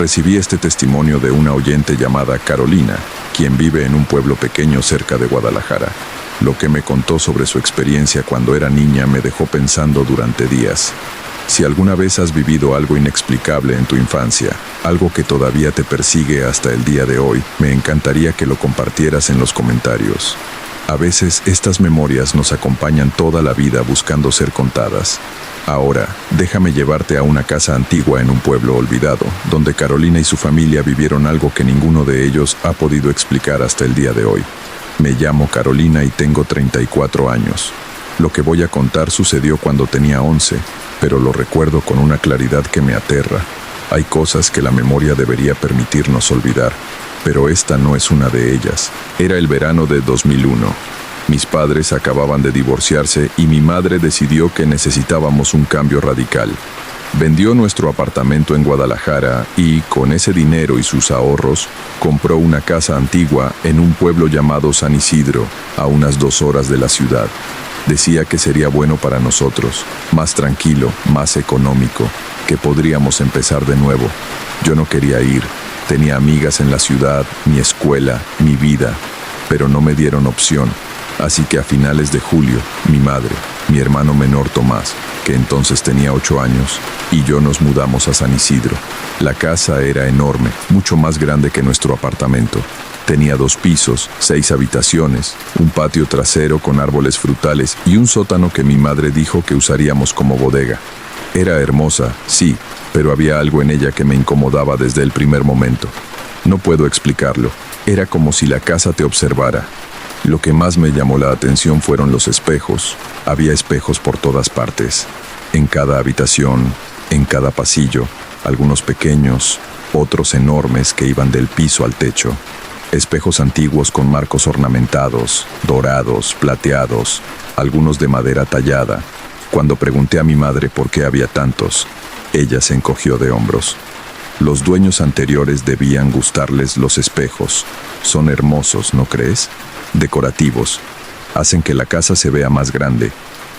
Recibí este testimonio de una oyente llamada Carolina, quien vive en un pueblo pequeño cerca de Guadalajara. Lo que me contó sobre su experiencia cuando era niña me dejó pensando durante días. Si alguna vez has vivido algo inexplicable en tu infancia, algo que todavía te persigue hasta el día de hoy, me encantaría que lo compartieras en los comentarios. A veces estas memorias nos acompañan toda la vida buscando ser contadas. Ahora, déjame llevarte a una casa antigua en un pueblo olvidado, donde Carolina y su familia vivieron algo que ninguno de ellos ha podido explicar hasta el día de hoy. Me llamo Carolina y tengo 34 años. Lo que voy a contar sucedió cuando tenía 11, pero lo recuerdo con una claridad que me aterra. Hay cosas que la memoria debería permitirnos olvidar, pero esta no es una de ellas. Era el verano de 2001. Mis padres acababan de divorciarse y mi madre decidió que necesitábamos un cambio radical. Vendió nuestro apartamento en Guadalajara y, con ese dinero y sus ahorros, compró una casa antigua en un pueblo llamado San Isidro, a unas 2 horas de la ciudad. Decía que sería bueno para nosotros, más tranquilo, más económico, que podríamos empezar de nuevo. Yo no quería ir, tenía amigas en la ciudad, mi escuela, mi vida, pero no me dieron opción. Así que a finales de julio, mi madre, mi hermano menor Tomás, que entonces tenía 8 años, y yo nos mudamos a San Isidro. La casa era enorme, mucho más grande que nuestro apartamento. Tenía 2 pisos, 6 habitaciones, un patio trasero con árboles frutales y un sótano que mi madre dijo que usaríamos como bodega. Era hermosa, sí, pero había algo en ella que me incomodaba desde el primer momento. No puedo explicarlo, era como si la casa te observara. Lo que más me llamó la atención fueron los espejos. Había espejos por todas partes, en cada habitación, en cada pasillo, algunos pequeños, otros enormes que iban del piso al techo. Espejos antiguos con marcos ornamentados, dorados, plateados, algunos de madera tallada. Cuando pregunté a mi madre por qué había tantos, ella se encogió de hombros. Los dueños anteriores debían gustarles los espejos. Son hermosos, ¿no crees? Decorativos. Hacen que la casa se vea más grande,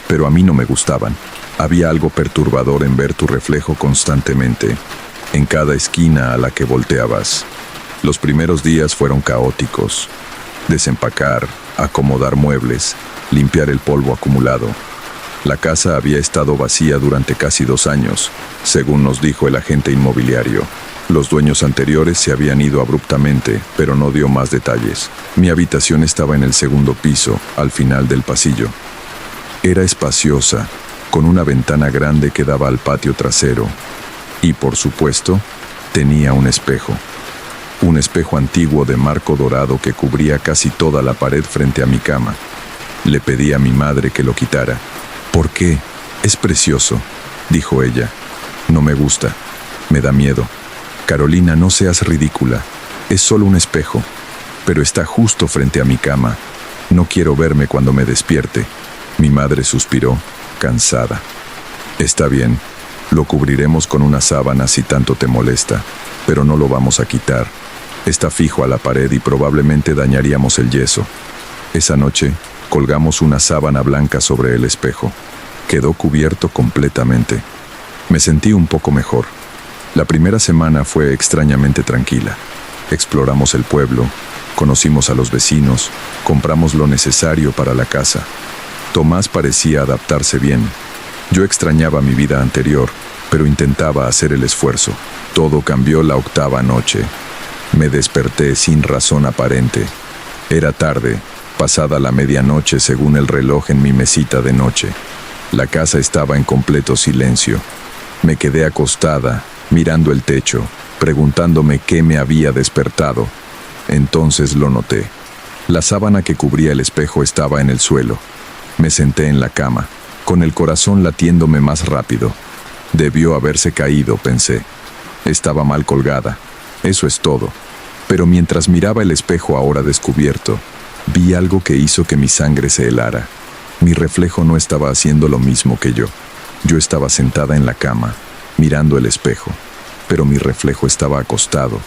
pero a mí no me gustaban. Había algo perturbador en ver tu reflejo constantemente, en cada esquina a la que volteabas. Los primeros días fueron caóticos. Desempacar, acomodar muebles, limpiar el polvo acumulado. La casa había estado vacía durante casi 2 años, según nos dijo el agente inmobiliario. Los dueños anteriores se habían ido abruptamente, pero no dio más detalles. Mi habitación estaba en el 2.º piso, al final del pasillo. Era espaciosa, con una ventana grande que daba al patio trasero. Y, por supuesto, tenía un espejo. Un espejo antiguo de marco dorado que cubría casi toda la pared frente a mi cama. Le pedí a mi madre que lo quitara. «¿Por qué? Es precioso», dijo ella. «No me gusta. Me da miedo». «Carolina, no seas ridícula. Es solo un espejo. Pero está justo frente a mi cama. No quiero verme cuando me despierte». Mi madre suspiró, cansada. «Está bien. Lo cubriremos con una sábana si tanto te molesta. Pero no lo vamos a quitar. Está fijo a la pared y probablemente dañaríamos el yeso». Esa noche, colgamos una sábana blanca sobre el espejo. Quedó cubierto completamente. Me sentí un poco mejor. La primera semana fue extrañamente tranquila. Exploramos el pueblo, conocimos a los vecinos, compramos lo necesario para la casa. Tomás parecía adaptarse bien. Yo extrañaba mi vida anterior, pero intentaba hacer el esfuerzo. Todo cambió la 8ª noche. Me desperté sin razón aparente. Era tarde, pasada la medianoche según el reloj en mi mesita de noche. La casa estaba en completo silencio. Me quedé acostada, mirando el techo, preguntándome qué me había despertado. Entonces lo noté. La sábana que cubría el espejo estaba en el suelo. Me senté en la cama, con el corazón latiéndome más rápido. Debió haberse caído, pensé. Estaba mal colgada. Eso es todo. Pero mientras miraba el espejo ahora descubierto, vi algo que hizo que mi sangre se helara. Mi reflejo no estaba haciendo lo mismo que yo. Yo estaba sentada en la cama, mirando el espejo, pero mi reflejo estaba acostado,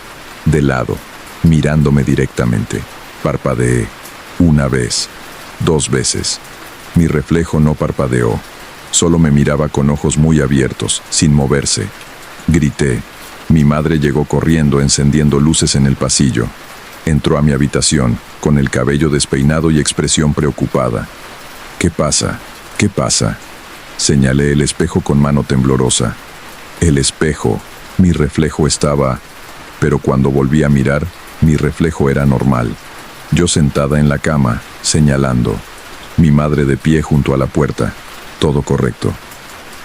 de lado, mirándome directamente. Parpadeé, 1 vez, 2 veces. Mi reflejo no parpadeó, solo me miraba con ojos muy abiertos, sin moverse. Grité, Mi madre llegó corriendo, encendiendo luces en el pasillo. Entró a mi habitación, con el cabello despeinado y expresión preocupada. ¿Qué pasa? ¿Qué pasa? Señalé el espejo con mano temblorosa. El espejo, mi reflejo estaba... Pero cuando volví a mirar, mi reflejo era normal. Yo sentada en la cama, señalando. Mi madre de pie junto a la puerta. Todo correcto.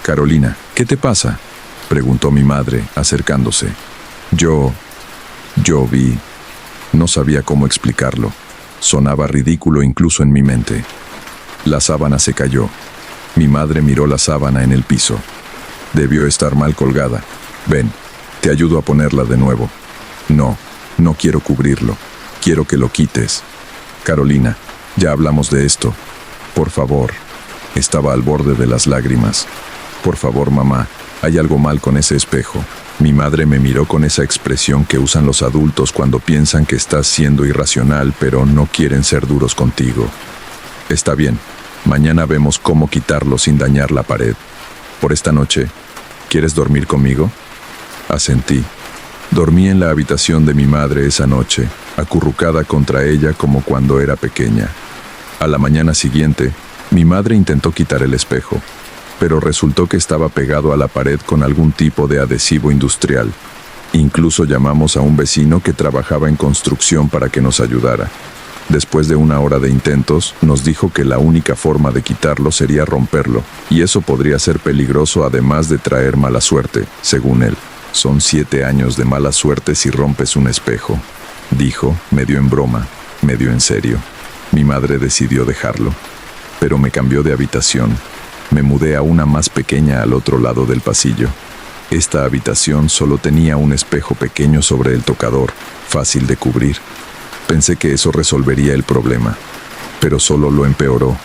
Carolina, ¿qué te pasa?, preguntó mi madre, acercándose. Yo vi... No sabía cómo explicarlo. Sonaba ridículo incluso en mi mente. La sábana se cayó. Mi madre miró la sábana en el piso. Debió estar mal colgada. Ven, te ayudo a ponerla de nuevo. No quiero cubrirlo. Quiero que lo quites. Carolina, ya hablamos de esto. Por favor. Estaba al borde de las lágrimas. Por favor, mamá, hay algo mal con ese espejo. Mi madre me miró con esa expresión que usan los adultos cuando piensan que estás siendo irracional, pero no quieren ser duros contigo. Está bien, mañana vemos cómo quitarlo sin dañar la pared. Por esta noche, ¿quieres dormir conmigo? Asentí. Dormí en la habitación de mi madre esa noche, acurrucada contra ella como cuando era pequeña. A la mañana siguiente, mi madre intentó quitar el espejo, pero resultó que estaba pegado a la pared con algún tipo de adhesivo industrial. Incluso llamamos a un vecino que trabajaba en construcción para que nos ayudara. Después de una hora de intentos, nos dijo que la única forma de quitarlo sería romperlo, y eso podría ser peligroso además de traer mala suerte, según él. Son 7 años de mala suerte si rompes un espejo, dijo, medio en broma, medio en serio. Mi madre decidió dejarlo, pero me cambió de habitación. Me mudé a una más pequeña al otro lado del pasillo. Esta habitación solo tenía un espejo pequeño sobre el tocador, fácil de cubrir. Pensé que eso resolvería el problema, pero solo lo empeoró,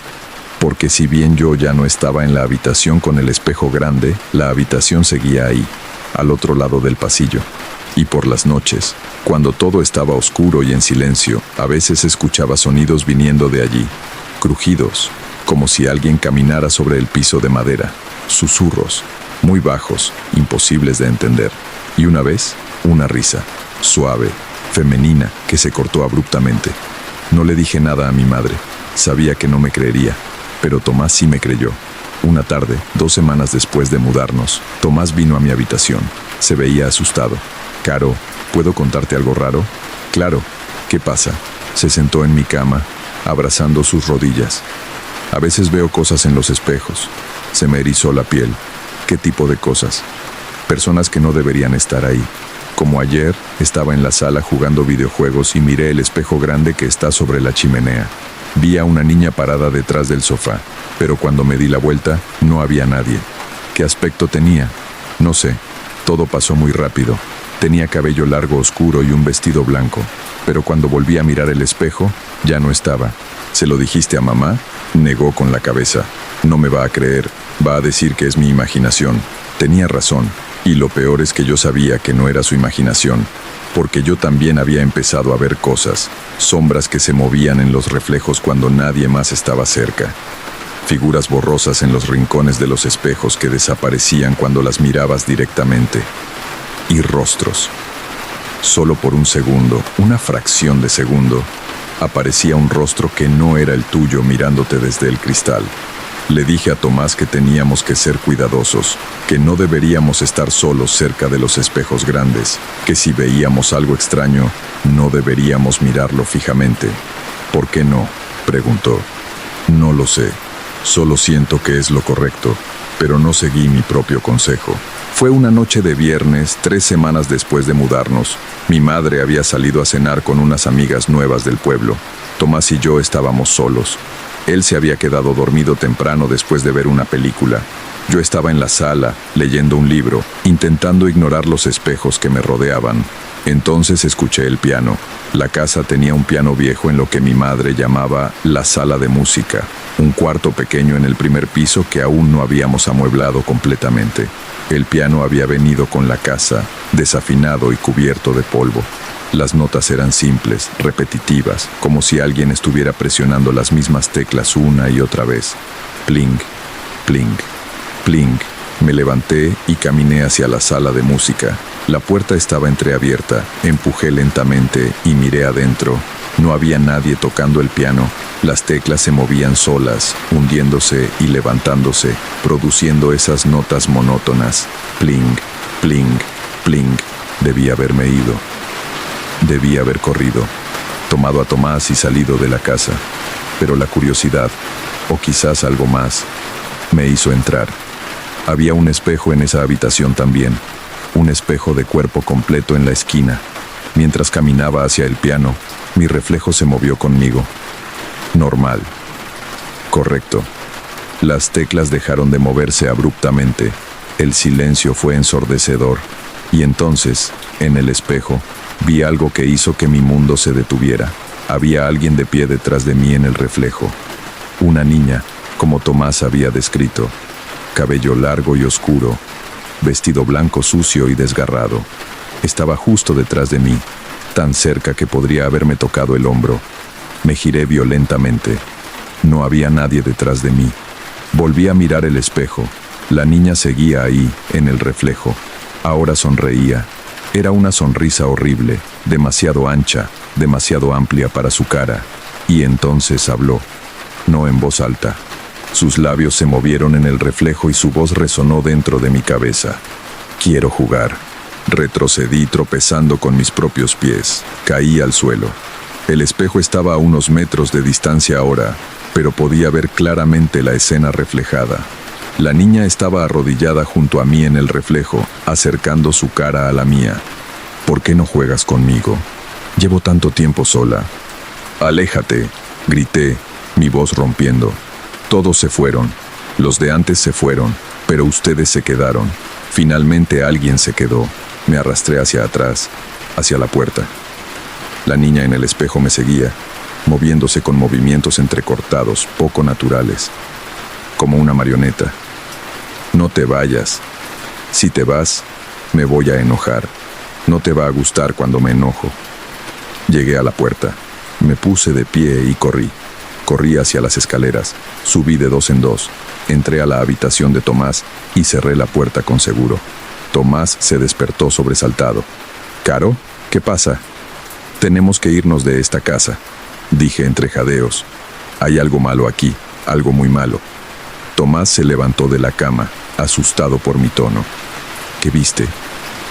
porque si bien yo ya no estaba en la habitación con el espejo grande, la habitación seguía ahí, al otro lado del pasillo. Y por las noches, cuando todo estaba oscuro y en silencio, a veces escuchaba sonidos viniendo de allí, crujidos, como si alguien caminara sobre el piso de madera, susurros, muy bajos, imposibles de entender. Y una vez, una risa, suave, femenina, que se cortó abruptamente. No le dije nada a mi madre, sabía que no me creería, pero Tomás sí me creyó. Una tarde, 2 semanas después de mudarnos, Tomás vino a mi habitación. Se veía asustado. Caro, ¿puedo contarte algo raro? Claro, ¿qué pasa? Se sentó en mi cama, abrazando sus rodillas. A veces veo cosas en los espejos. Se me erizó la piel. ¿Qué tipo de cosas? Personas que no deberían estar ahí. Como ayer, estaba en la sala jugando videojuegos y miré el espejo grande que está sobre la chimenea. Vi a una niña parada detrás del sofá, pero cuando me di la vuelta, no había nadie. ¿Qué aspecto tenía? No sé. Todo pasó muy rápido. Tenía cabello largo oscuro y un vestido blanco, pero cuando volví a mirar el espejo, ya no estaba. ¿Se lo dijiste a mamá? Negó con la cabeza. No me va a creer, va a decir que es mi imaginación. Tenía razón, y lo peor es que yo sabía que no era su imaginación, porque yo también había empezado a ver cosas, sombras que se movían en los reflejos cuando nadie más estaba cerca. Figuras borrosas en los rincones de los espejos que desaparecían cuando las mirabas directamente. Y rostros. Solo por un segundo, una fracción de segundo, aparecía un rostro que no era el tuyo mirándote desde el cristal. Le dije a Tomás que teníamos que ser cuidadosos, que no deberíamos estar solos cerca de los espejos grandes, que si veíamos algo extraño, no deberíamos mirarlo fijamente. ¿Por qué no?, preguntó. No lo sé, solo siento que es lo correcto, pero no seguí mi propio consejo. Fue una noche de viernes, 3 semanas después de mudarnos. Mi madre había salido a cenar con unas amigas nuevas del pueblo. Tomás y yo estábamos solos. Él se había quedado dormido temprano después de ver una película. Yo estaba en la sala, leyendo un libro, intentando ignorar los espejos que me rodeaban. Entonces escuché el piano. La casa tenía un piano viejo en lo que mi madre llamaba la sala de música, un cuarto pequeño en el primer piso que aún no habíamos amueblado completamente. El piano había venido con la casa, desafinado y cubierto de polvo. Las notas eran simples, repetitivas, como si alguien estuviera presionando las mismas teclas una y otra vez. Pling, pling, pling. Me levanté y caminé hacia la sala de música. La puerta estaba entreabierta. Empujé lentamente y miré adentro. No había nadie tocando el piano. Las teclas se movían solas, hundiéndose y levantándose, produciendo esas notas monótonas. Pling, pling, pling. Debí haberme ido. Debí haber corrido, tomado a Tomás y salido de la casa. Pero la curiosidad, o quizás algo más, me hizo entrar. Había un espejo en esa habitación también, un espejo de cuerpo completo en la esquina. Mientras caminaba hacia el piano, mi reflejo se movió conmigo. Normal. Correcto. Las teclas dejaron de moverse abruptamente. El silencio fue ensordecedor. Y entonces, en el espejo, vi algo que hizo que mi mundo se detuviera. Había alguien de pie detrás de mí en el reflejo. Una niña, como Tomás había descrito. Cabello largo y oscuro, vestido blanco sucio y desgarrado. Estaba justo detrás de mí, tan cerca que podría haberme tocado el hombro. Me giré violentamente. No había nadie detrás de mí. Volví a mirar el espejo. La niña seguía ahí, en el reflejo. Ahora sonreía. Era una sonrisa horrible, demasiado ancha, demasiado amplia para su cara. Y entonces habló, no en voz alta. Sus labios se movieron en el reflejo y su voz resonó dentro de mi cabeza. Quiero jugar. Retrocedí tropezando con mis propios pies. Caí al suelo. El espejo estaba a unos metros de distancia ahora, pero podía ver claramente la escena reflejada. La niña estaba arrodillada junto a mí en el reflejo, acercando su cara a la mía. ¿Por qué no juegas conmigo? Llevo tanto tiempo sola. Aléjate, grité, mi voz rompiendo. Todos se fueron. Los de antes se fueron, pero ustedes se quedaron. Finalmente alguien se quedó. Me arrastré hacia atrás, hacia la puerta. La niña en el espejo me seguía, moviéndose con movimientos entrecortados, poco naturales, como una marioneta. No te vayas. Si te vas, me voy a enojar. No te va a gustar cuando me enojo. Llegué a la puerta. Me puse de pie y corrí. Corrí hacia las escaleras. Subí de dos en dos. Entré a la habitación de Tomás y cerré la puerta con seguro. Tomás se despertó sobresaltado. «¿Caro? ¿Qué pasa?» «Tenemos que irnos de esta casa», dije entre jadeos. «Hay algo malo aquí, algo muy malo». Tomás se levantó de la cama, asustado por mi tono. «¿Qué viste?»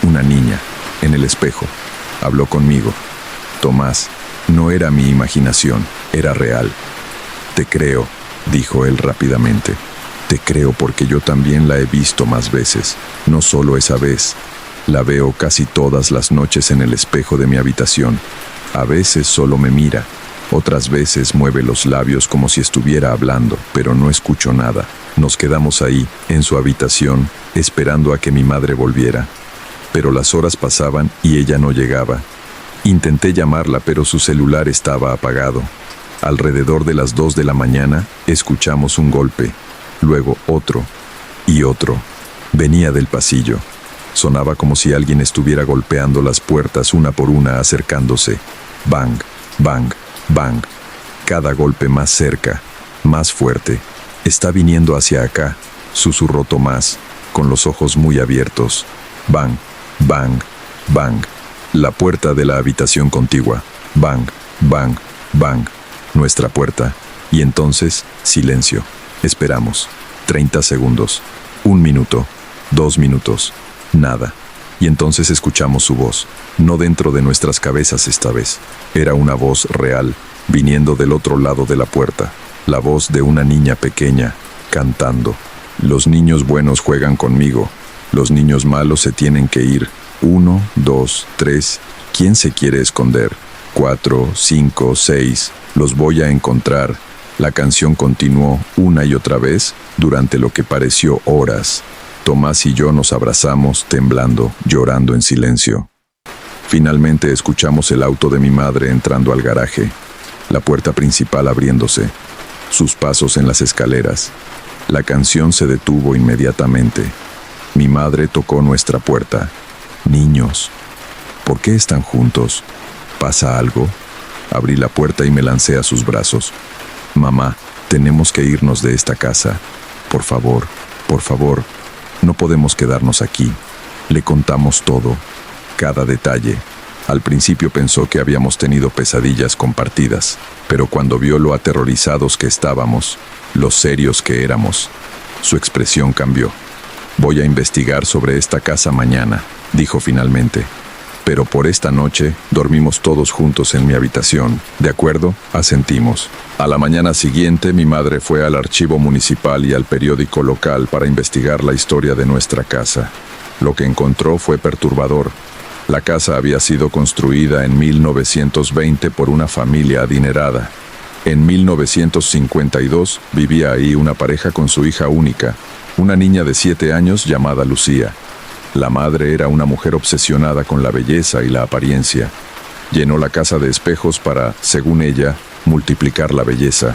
«Una niña, en el espejo. Habló conmigo». «Tomás, no era mi imaginación, era real». «Te creo», dijo él rápidamente. «Te creo porque yo también la he visto más veces, no solo esa vez. La veo casi todas las noches en el espejo de mi habitación. A veces solo me mira, otras veces mueve los labios como si estuviera hablando, pero no escucho nada. Nos quedamos ahí, en su habitación, esperando a que mi madre volviera. Pero las horas pasaban y ella no llegaba. Intenté llamarla, pero su celular estaba apagado. Alrededor de las 2 de la mañana, escuchamos un golpe, luego otro y otro. Venía del pasillo. Sonaba como si alguien estuviera golpeando las puertas una por una, acercándose. Bang, bang, bang. Cada golpe más cerca, más fuerte. «Está viniendo hacia acá», susurró Tomás, con los ojos muy abiertos. Bang, bang, bang. La puerta de la habitación contigua. Bang, bang, bang. Nuestra puerta. Y entonces, silencio. Esperamos. 30 segundos. 1 minuto. 2 minutos. Nada. Y entonces escuchamos su voz. No dentro de nuestras cabezas esta vez. Era una voz real, viniendo del otro lado de la puerta. La voz de una niña pequeña, cantando. «Los niños buenos juegan conmigo. Los niños malos se tienen que ir. 1, 2, 3. ¿Quién se quiere esconder? 4, 5, 6. Los voy a encontrar». La canción continuó una y otra vez durante lo que pareció horas. Tomás y yo nos abrazamos, temblando, llorando en silencio. Finalmente escuchamos el auto de mi madre entrando al garaje, la puerta principal abriéndose, sus pasos en las escaleras. La canción se detuvo inmediatamente. Mi madre tocó nuestra puerta. «Niños, ¿por qué están juntos? ¿Pasa algo?» Abrí la puerta y me lancé a sus brazos. «Mamá, tenemos que irnos de esta casa. Por favor, por favor». No podemos quedarnos aquí. Le contamos todo, cada detalle. Al principio pensó que habíamos tenido pesadillas compartidas, pero cuando vio lo aterrorizados que estábamos, lo serios que éramos, su expresión cambió. Voy a investigar sobre esta casa mañana, dijo finalmente. Pero por esta noche dormimos todos juntos en mi habitación. ¿De acuerdo? Asentimos. A la mañana siguiente mi madre fue al archivo municipal y al periódico local para investigar la historia de nuestra casa. Lo que encontró fue perturbador. La casa había sido construida en 1920 por una familia adinerada. En 1952 vivía ahí una pareja con su hija única, una niña de 7 años llamada Lucía. La madre era una mujer obsesionada con la belleza y la apariencia. Llenó la casa de espejos para, según ella, multiplicar la belleza.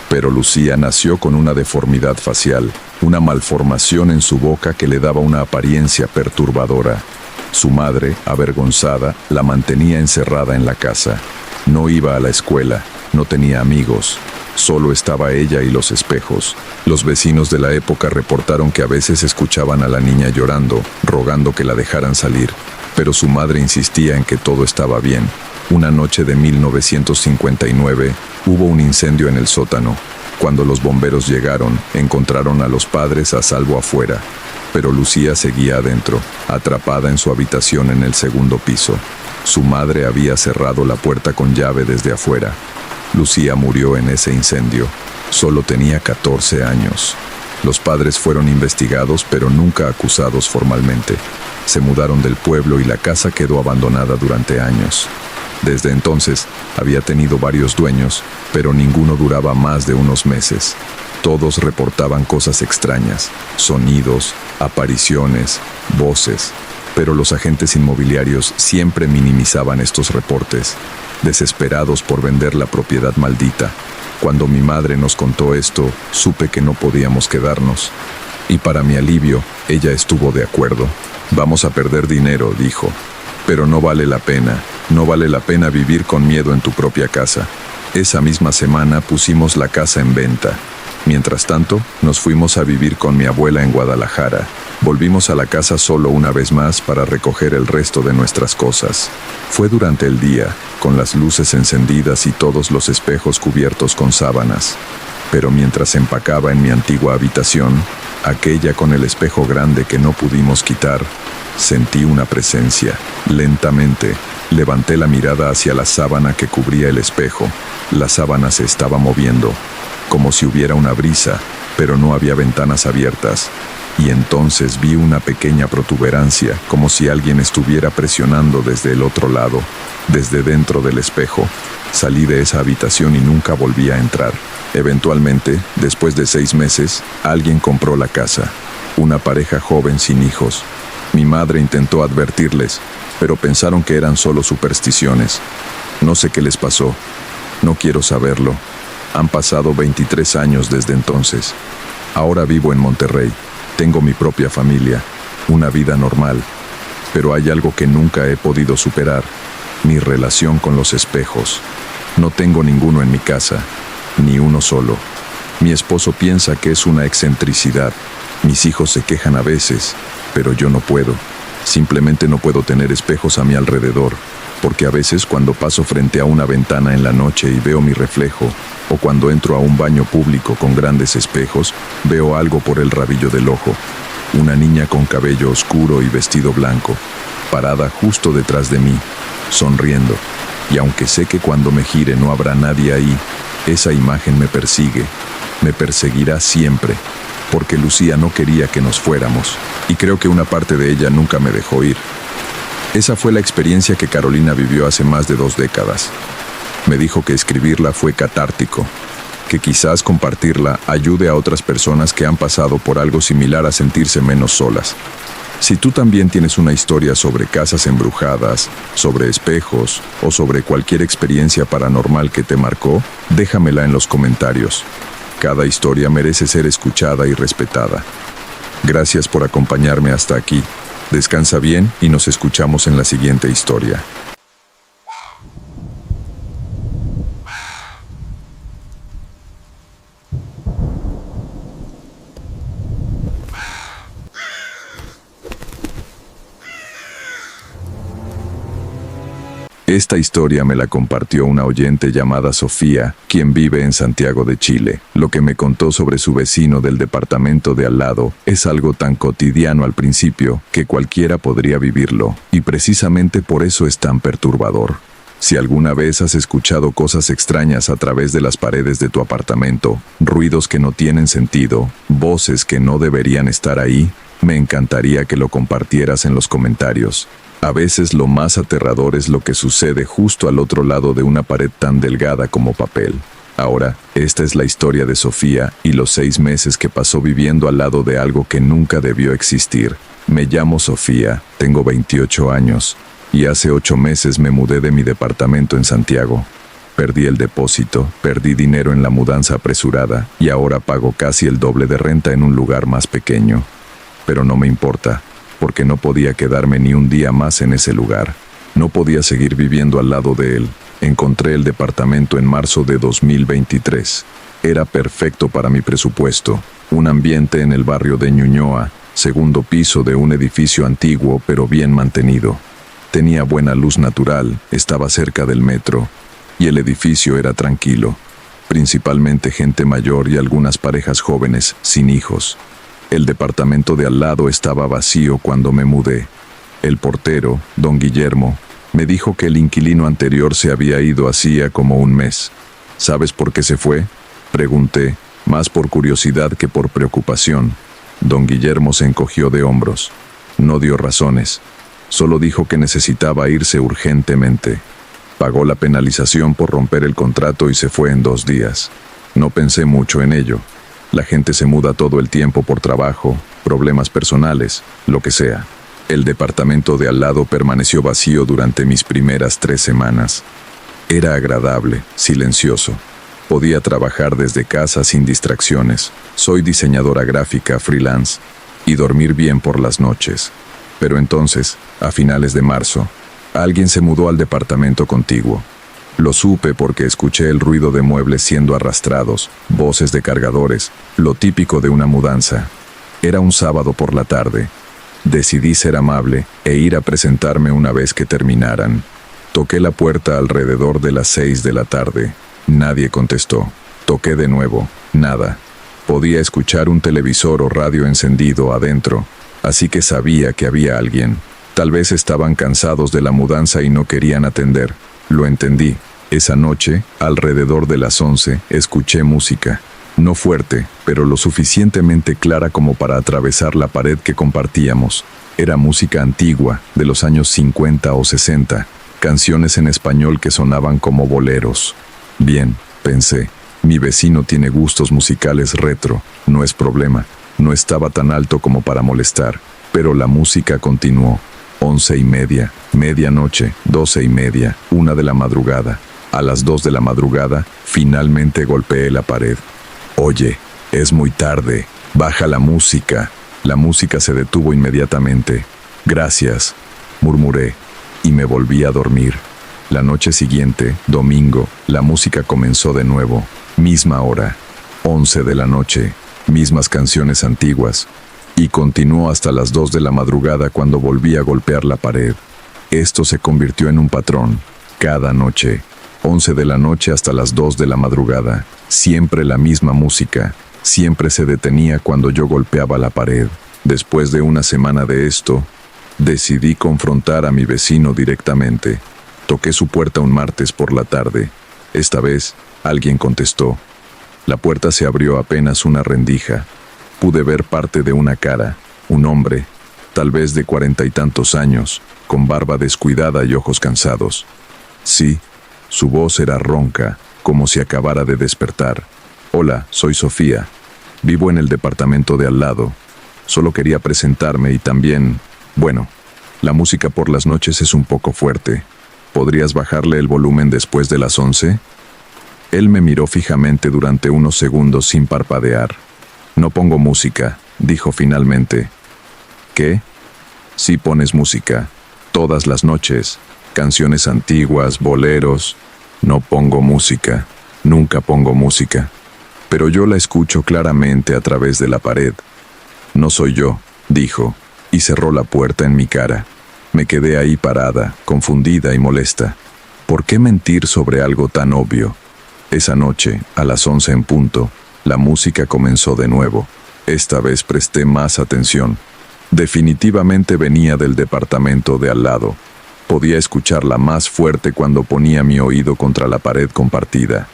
Pero Lucía nació con una deformidad facial, una malformación en su boca que le daba una apariencia perturbadora. Su madre, avergonzada, la mantenía encerrada en la casa. No iba a la escuela, no tenía amigos. Solo estaba ella y los espejos. Los vecinos de la época reportaron que a veces escuchaban a la niña llorando, rogando que la dejaran salir, pero su madre insistía en que todo estaba bien. Una noche de 1959 hubo un incendio en el sótano. Cuando los bomberos llegaron, encontraron a los padres a salvo afuera, pero Lucía seguía adentro, atrapada en su habitación en el segundo piso. Su madre había cerrado la puerta con llave desde afuera. Lucía murió en ese incendio. Solo tenía 14 años. Los padres fueron investigados, pero nunca acusados formalmente. Se mudaron del pueblo y la casa quedó abandonada durante años. Desde entonces, había tenido varios dueños, pero ninguno duraba más de unos meses. Todos reportaban cosas extrañas, sonidos, apariciones, voces, pero los agentes inmobiliarios siempre minimizaban estos reportes, desesperados por vender la propiedad maldita. Cuando mi madre nos contó esto, supe que no podíamos quedarnos. Y para mi alivio, ella estuvo de acuerdo. Vamos a perder dinero, dijo. Pero no vale la pena vivir con miedo en tu propia casa. Esa misma semana pusimos la casa en venta. Mientras tanto, nos fuimos a vivir con mi abuela en Guadalajara. Volvimos a la casa solo una vez más para recoger el resto de nuestras cosas. Fue durante el día, con las luces encendidas y todos los espejos cubiertos con sábanas. Pero mientras empacaba en mi antigua habitación, aquella con el espejo grande que no pudimos quitar, sentí una presencia. Lentamente, levanté la mirada hacia la sábana que cubría el espejo. La sábana se estaba moviendo, como si hubiera una brisa, pero no había ventanas abiertas. Y entonces vi una pequeña protuberancia, como si alguien estuviera presionando desde el otro lado, desde dentro del espejo. Salí de esa habitación y nunca volví a entrar. Eventualmente, después de 6 meses, alguien compró la casa. Una pareja joven sin hijos. Mi madre intentó advertirles, pero pensaron que eran solo supersticiones. No sé qué les pasó. No quiero saberlo. Han pasado 23 años desde entonces. Ahora vivo en Monterrey. Tengo mi propia familia, una vida normal. Pero hay algo que nunca he podido superar: mi relación con los espejos. No tengo ninguno en mi casa, ni uno solo. Mi esposo piensa que es una excentricidad. Mis hijos se quejan a veces, pero yo no puedo. Simplemente no puedo tener espejos a mi alrededor, porque a veces cuando paso frente a una ventana en la noche y veo mi reflejo, o cuando entro a un baño público con grandes espejos, veo algo por el rabillo del ojo. Una niña con cabello oscuro y vestido blanco, parada justo detrás de mí, sonriendo. Y aunque sé que cuando me gire no habrá nadie ahí, esa imagen me persigue, me perseguirá siempre, porque Lucía no quería que nos fuéramos, y creo que una parte de ella nunca me dejó ir. Esa fue la experiencia que Carolina vivió hace más de 2 décadas. Me dijo que escribirla fue catártico, que quizás compartirla ayude a otras personas que han pasado por algo similar a sentirse menos solas. Si tú también tienes una historia sobre casas embrujadas, sobre espejos o sobre cualquier experiencia paranormal que te marcó, déjamela en los comentarios. Cada historia merece ser escuchada y respetada. Gracias por acompañarme hasta aquí. Descansa bien y nos escuchamos en la siguiente historia. Esta historia me la compartió una oyente llamada Sofía, quien vive en Santiago de Chile. Lo que me contó sobre su vecino del departamento de al lado es algo tan cotidiano al principio que cualquiera podría vivirlo, y precisamente por eso es tan perturbador. Si alguna vez has escuchado cosas extrañas a través de las paredes de tu apartamento, ruidos que no tienen sentido, voces que no deberían estar ahí, me encantaría que lo compartieras en los comentarios. A veces lo más aterrador es lo que sucede justo al otro lado de una pared tan delgada como papel. Ahora, esta es la historia de Sofía y los 6 meses que pasó viviendo al lado de algo que nunca debió existir. Me llamo Sofía, tengo 28 años, y hace 8 meses me mudé de mi departamento en Santiago. Perdí el depósito, perdí dinero en la mudanza apresurada, y ahora pago casi el doble de renta en un lugar más pequeño. Pero no me importa, porque no podía quedarme ni un día más en ese lugar. No podía seguir viviendo al lado de él. Encontré el departamento en marzo de 2023. Era perfecto para mi presupuesto. Un ambiente en el barrio de Ñuñoa, segundo piso de un edificio antiguo pero bien mantenido. Tenía buena luz natural, estaba cerca del metro, y el edificio era tranquilo. Principalmente gente mayor y algunas parejas jóvenes, sin hijos. El departamento de al lado estaba vacío cuando me mudé. El portero, don Guillermo, me dijo que el inquilino anterior se había ido hacía como un mes. ¿Sabes por qué se fue?, pregunté, más por curiosidad que por preocupación. Don Guillermo se encogió de hombros. No dio razones. Solo dijo que necesitaba irse urgentemente. Pagó la penalización por romper el contrato y se fue en 2 días. No pensé mucho en ello. La gente se muda todo el tiempo por trabajo, problemas personales, lo que sea. El departamento de al lado permaneció vacío durante mis primeras 3 semanas. Era agradable, silencioso. Podía trabajar desde casa sin distracciones. Soy diseñadora gráfica freelance y dormir bien por las noches. Pero entonces, a finales de marzo, alguien se mudó al departamento contiguo. Lo supe porque escuché el ruido de muebles siendo arrastrados, voces de cargadores, lo típico de una mudanza. Era un sábado por la tarde. Decidí ser amable e ir a presentarme una vez que terminaran. Toqué la puerta alrededor de las 6 de la tarde. Nadie contestó. Toqué de nuevo. Nada. Podía escuchar un televisor o radio encendido adentro, así que sabía que había alguien. Tal vez estaban cansados de la mudanza y no querían atender. Lo entendí. Esa noche, alrededor de las 11, escuché música. No fuerte, pero lo suficientemente clara como para atravesar la pared que compartíamos. Era música antigua, de los años 50 o 60, canciones en español que sonaban como boleros. Bien, pensé, mi vecino tiene gustos musicales retro, no es problema. No estaba tan alto como para molestar, pero la música continuó. 11:30, medianoche, 12:30, 1 de la madrugada. A las 2 de la madrugada, finalmente golpeé la pared. Oye, es muy tarde, baja la música. La música se detuvo inmediatamente. Gracias, murmuré, y me volví a dormir. La noche siguiente, domingo, la música comenzó de nuevo. Misma hora, 11 de la noche, mismas canciones antiguas. Y continuó hasta las 2 de la madrugada cuando volví a golpear la pared. Esto se convirtió en un patrón. Cada noche, 11 de la noche hasta las 2 de la madrugada, siempre la misma música, siempre se detenía cuando yo golpeaba la pared. Después de una semana de esto, decidí confrontar a mi vecino directamente. Toqué su puerta un martes por la tarde. Esta vez, alguien contestó. La puerta se abrió apenas una rendija. Pude ver parte de una cara, un hombre, tal vez de 40 y tantos años, con barba descuidada y ojos cansados. Sí, su voz era ronca, como si acabara de despertar. Hola, soy Sofía. Vivo en el departamento de al lado. Solo quería presentarme y también, bueno, la música por las noches es un poco fuerte. ¿Podrías bajarle el volumen después de las 11? Él me miró fijamente durante unos segundos sin parpadear. No pongo música, dijo finalmente. ¿Qué? Sí pones música. Todas las noches. Canciones antiguas, boleros. No pongo música. Nunca pongo música. Pero yo la escucho claramente a través de la pared. No soy yo, dijo, y cerró la puerta en mi cara. Me quedé ahí parada, confundida y molesta. ¿Por qué mentir sobre algo tan obvio? Esa noche, a las 11 en punto, la música comenzó de nuevo. Esta vez presté más atención. Definitivamente venía del departamento de al lado. Podía escucharla más fuerte cuando ponía mi oído contra la pared compartida.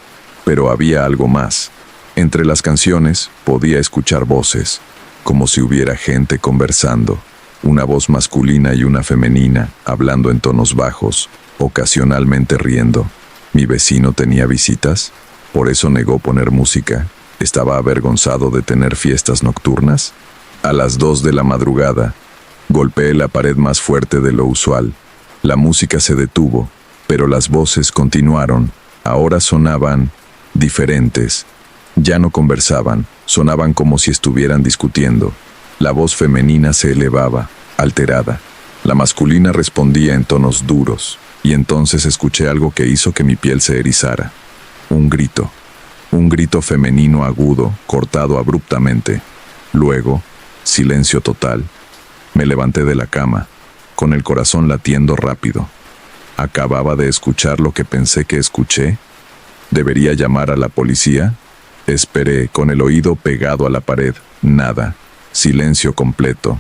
Pero había algo más. Entre las canciones podía escuchar voces, como si hubiera gente conversando. Una voz masculina y una femenina, hablando en tonos bajos, ocasionalmente riendo. ¿Mi vecino tenía visitas? ¿Por eso negó poner música? ¿Estaba avergonzado de tener fiestas nocturnas? A las 2 de la madrugada, golpeé la pared más fuerte de lo usual. La música se detuvo, pero las voces continuaron. Ahora sonaban diferentes. Ya no conversaban, sonaban como si estuvieran discutiendo. La voz femenina se elevaba, alterada. La masculina respondía en tonos duros, y entonces escuché algo que hizo que mi piel se erizara. Un grito femenino agudo, cortado abruptamente. Luego, silencio total. Me levanté de la cama, con el corazón latiendo rápido. Acababa de escuchar lo que pensé que escuché. ¿Debería llamar a la policía? Esperé, con el oído pegado a la pared. Nada. Silencio completo.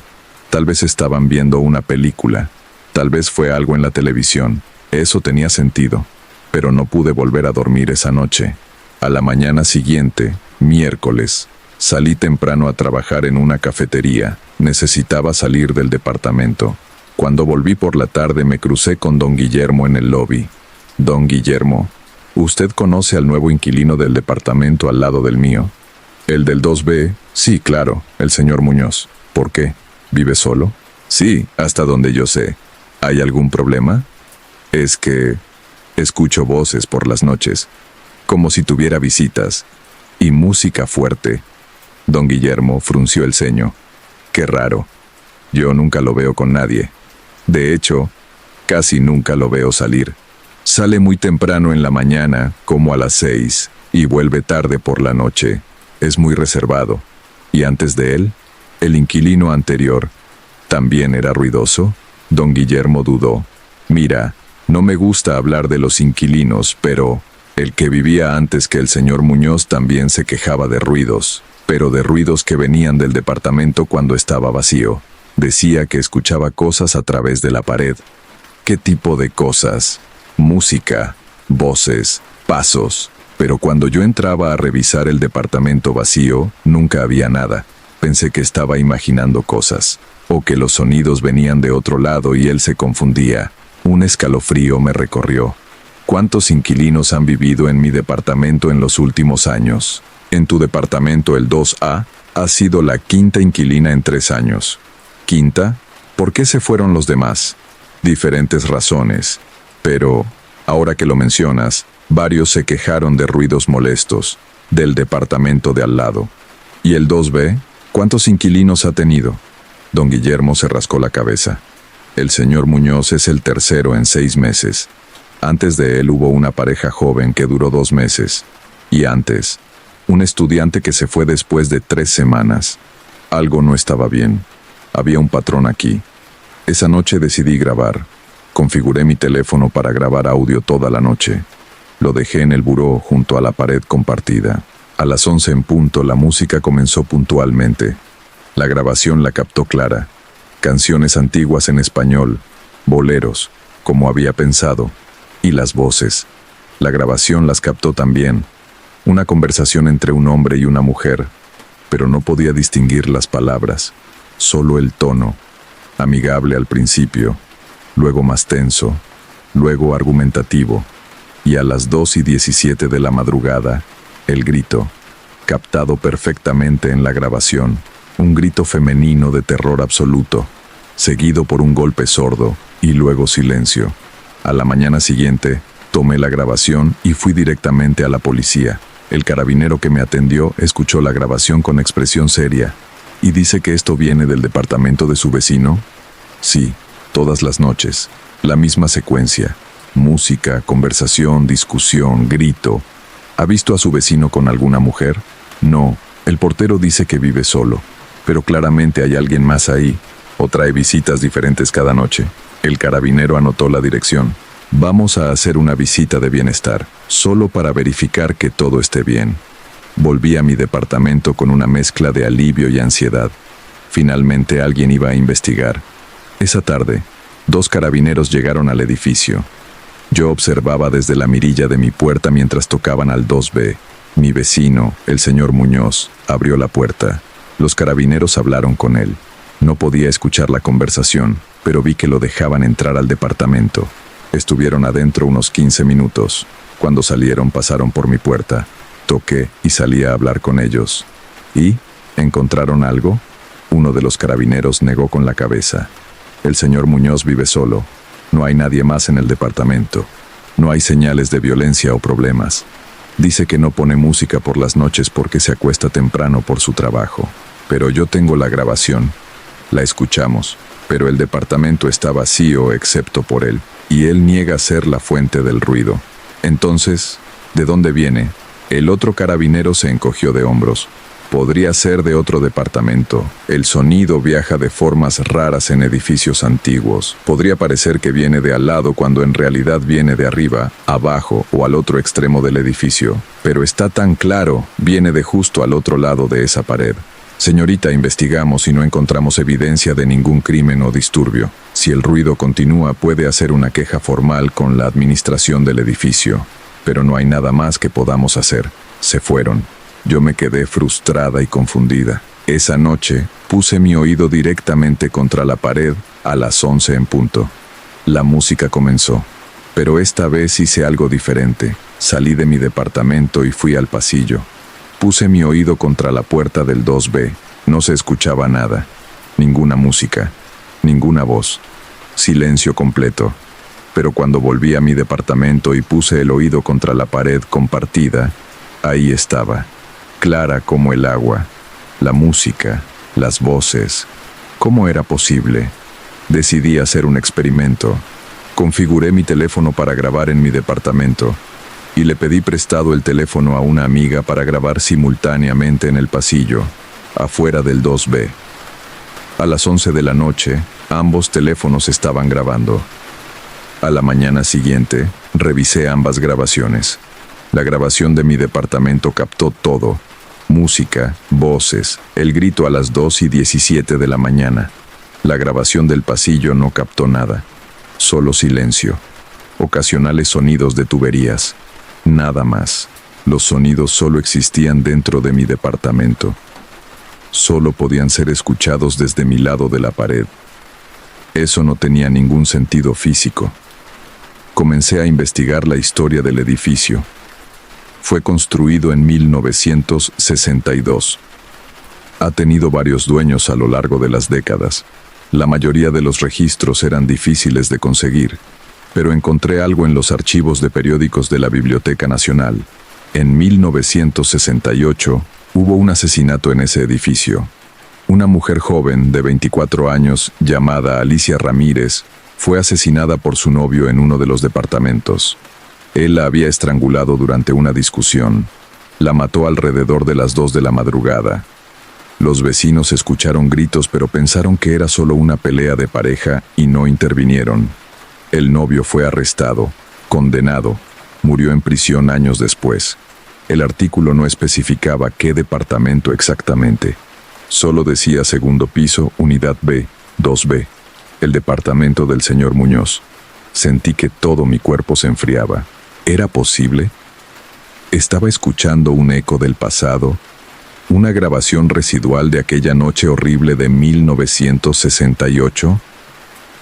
Tal vez estaban viendo una película. Tal vez fue algo en la televisión. Eso tenía sentido. Pero no pude volver a dormir esa noche. A la mañana siguiente, miércoles, salí temprano a trabajar en una cafetería. Necesitaba salir del departamento. Cuando volví por la tarde me crucé con don Guillermo en el lobby. Don Guillermo, ¿usted conoce al nuevo inquilino del departamento al lado del mío? ¿El del 2B? Sí, claro, el señor Muñoz. ¿Por qué? ¿Vive solo? Sí, hasta donde yo sé. ¿Hay algún problema? Es que escucho voces por las noches, como si tuviera visitas, y música fuerte. Don Guillermo frunció el ceño. Qué raro. Yo nunca lo veo con nadie. De hecho, casi nunca lo veo salir. Sale muy temprano en la mañana, como a las 6, y vuelve tarde por la noche. Es muy reservado. ¿Y antes de él? ¿El inquilino anterior también era ruidoso? Don Guillermo dudó. Mira, no me gusta hablar de los inquilinos, pero el que vivía antes que el señor Muñoz también se quejaba de ruidos, pero de ruidos que venían del departamento cuando estaba vacío. Decía que escuchaba cosas a través de la pared. ¿Qué tipo de cosas? Música, voces, pasos. Pero cuando yo entraba a revisar el departamento vacío, nunca había nada. Pensé que estaba imaginando cosas, o que los sonidos venían de otro lado y él se confundía. Un escalofrío me recorrió. ¿Cuántos inquilinos han vivido en mi departamento en los últimos años? En tu departamento, el 2A, has sido la quinta inquilina en 3 años. ¿Quinta? ¿Por qué se fueron los demás? Diferentes razones. Pero, ahora que lo mencionas, varios se quejaron de ruidos molestos, del departamento de al lado. ¿Y el 2B? ¿Cuántos inquilinos ha tenido? Don Guillermo se rascó la cabeza. El señor Muñoz es el tercero en 6 meses. Antes de él hubo una pareja joven que duró 2 meses. Y antes, un estudiante que se fue después de 3 semanas. Algo no estaba bien. Había un patrón aquí. Esa noche decidí grabar. Configuré mi teléfono para grabar audio toda la noche. Lo dejé en el buró junto a la pared compartida. A las 11 en punto la música comenzó puntualmente. La grabación la captó clara. Canciones antiguas en español, boleros, como había pensado, y las voces. La grabación las captó también. Una conversación entre un hombre y una mujer, pero no podía distinguir las palabras, solo el tono, amigable al principio, luego más tenso, luego argumentativo, y a las 2:17 de la madrugada, el grito, captado perfectamente en la grabación, un grito femenino de terror absoluto, seguido por un golpe sordo y luego silencio. A la mañana siguiente, tomé la grabación y fui directamente a la policía. El carabinero que me atendió escuchó la grabación con expresión seria. ¿Y dice que esto viene del departamento de su vecino? Sí, todas las noches. La misma secuencia. Música, conversación, discusión, grito. ¿Ha visto a su vecino con alguna mujer? No, el portero dice que vive solo. Pero claramente hay alguien más ahí, o trae visitas diferentes cada noche. El carabinero anotó la dirección. Vamos a hacer una visita de bienestar, solo para verificar que todo esté bien. Volví a mi departamento con una mezcla de alivio y ansiedad. Finalmente alguien iba a investigar. Esa tarde, 2 carabineros llegaron al edificio. Yo observaba desde la mirilla de mi puerta mientras tocaban al 2B. Mi vecino, el señor Muñoz, abrió la puerta. Los carabineros hablaron con él. No podía escuchar la conversación, pero vi que lo dejaban entrar al departamento. Estuvieron adentro unos 15 minutos. Cuando salieron pasaron por mi puerta. Toqué y salí a hablar con ellos. ¿Y? ¿Encontraron algo? Uno de los carabineros negó con la cabeza. El señor Muñoz vive solo. No hay nadie más en el departamento. No hay señales de violencia o problemas. Dice que no pone música por las noches porque se acuesta temprano por su trabajo. Pero yo tengo la grabación. La escuchamos, pero el departamento está vacío excepto por él, y él niega ser la fuente del ruido. Entonces, ¿de dónde viene? El otro carabinero se encogió de hombros. Podría ser de otro departamento. El sonido viaja de formas raras en edificios antiguos. Podría parecer que viene de al lado cuando en realidad viene de arriba, abajo o al otro extremo del edificio. Pero está tan claro, viene de justo al otro lado de esa pared. Señorita, investigamos y no encontramos evidencia de ningún crimen o disturbio. Si el ruido continúa, puede hacer una queja formal con la administración del edificio. Pero no hay nada más que podamos hacer. Se fueron. Yo me quedé frustrada y confundida. Esa noche, puse mi oído directamente contra la pared a las 11 en punto. La música comenzó. Pero esta vez hice algo diferente. Salí de mi departamento y fui al pasillo. Puse mi oído contra la puerta del 2B. No se escuchaba nada. Ninguna música. Ninguna voz. Silencio completo. Pero cuando volví a mi departamento y puse el oído contra la pared compartida, ahí estaba. Clara como el agua, la música, las voces. ¿Cómo era posible? Decidí hacer un experimento. Configuré mi teléfono para grabar en mi departamento y le pedí prestado el teléfono a una amiga para grabar simultáneamente en el pasillo, afuera del 2B. A las 11 de la noche, ambos teléfonos estaban grabando. A la mañana siguiente, revisé ambas grabaciones. La grabación de mi departamento captó todo. Música, voces, el grito a las 2:17 de la mañana. La grabación del pasillo no captó nada. Solo silencio. Ocasionales sonidos de tuberías. Nada más. Los sonidos solo existían dentro de mi departamento. Solo podían ser escuchados desde mi lado de la pared. Eso no tenía ningún sentido físico. Comencé a investigar la historia del edificio. Fue construido en 1962. Ha tenido varios dueños a lo largo de las décadas. La mayoría de los registros eran difíciles de conseguir, pero encontré algo en los archivos de periódicos de la Biblioteca Nacional. En 1968 hubo un asesinato en ese edificio. Una mujer joven de 24 años, llamada Alicia Ramírez, fue asesinada por su novio en uno de los departamentos. Él la había estrangulado durante una discusión. La mató alrededor de las 2 de la madrugada. Los vecinos escucharon gritos pero pensaron que era solo una pelea de pareja y no intervinieron. El novio fue arrestado, condenado, murió en prisión años después. El artículo no especificaba qué departamento exactamente. Solo decía segundo piso, unidad B, 2B, el departamento del señor Muñoz. Sentí que todo mi cuerpo se enfriaba. ¿Era posible? Estaba escuchando un eco del pasado, una grabación residual de aquella noche horrible de 1968.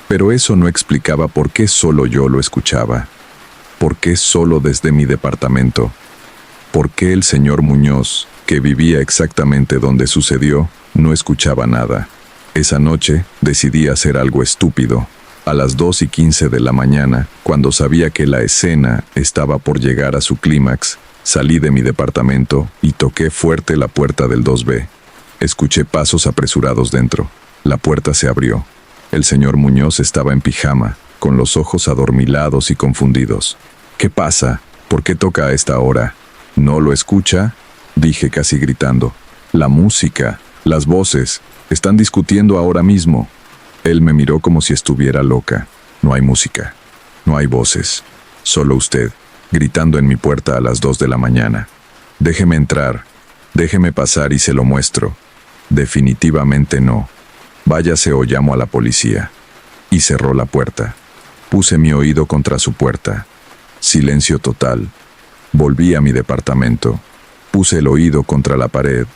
Pero eso no explicaba por qué solo yo lo escuchaba. ¿Por qué solo desde mi departamento? ¿Por qué el señor Muñoz, que vivía exactamente donde sucedió, no escuchaba nada? Esa noche decidí hacer algo estúpido. A las 2:15 de la mañana, cuando sabía que la escena estaba por llegar a su clímax, salí de mi departamento y toqué fuerte la puerta del 2B. Escuché pasos apresurados dentro. La puerta se abrió. El señor Muñoz estaba en pijama, con los ojos adormilados y confundidos. ¿Qué pasa? ¿Por qué toca a esta hora? ¿No lo escucha?, dije casi gritando. La música, las voces, están discutiendo ahora mismo. Él me miró como si estuviera loca. No hay música. No hay voces. Solo usted, gritando en mi puerta a las 2 de la mañana. Déjeme entrar. Déjeme pasar y se lo muestro. Definitivamente no. Váyase o llamo a la policía. Y cerró la puerta. Puse mi oído contra su puerta. Silencio total. Volví a mi departamento. Puse el oído contra la pared.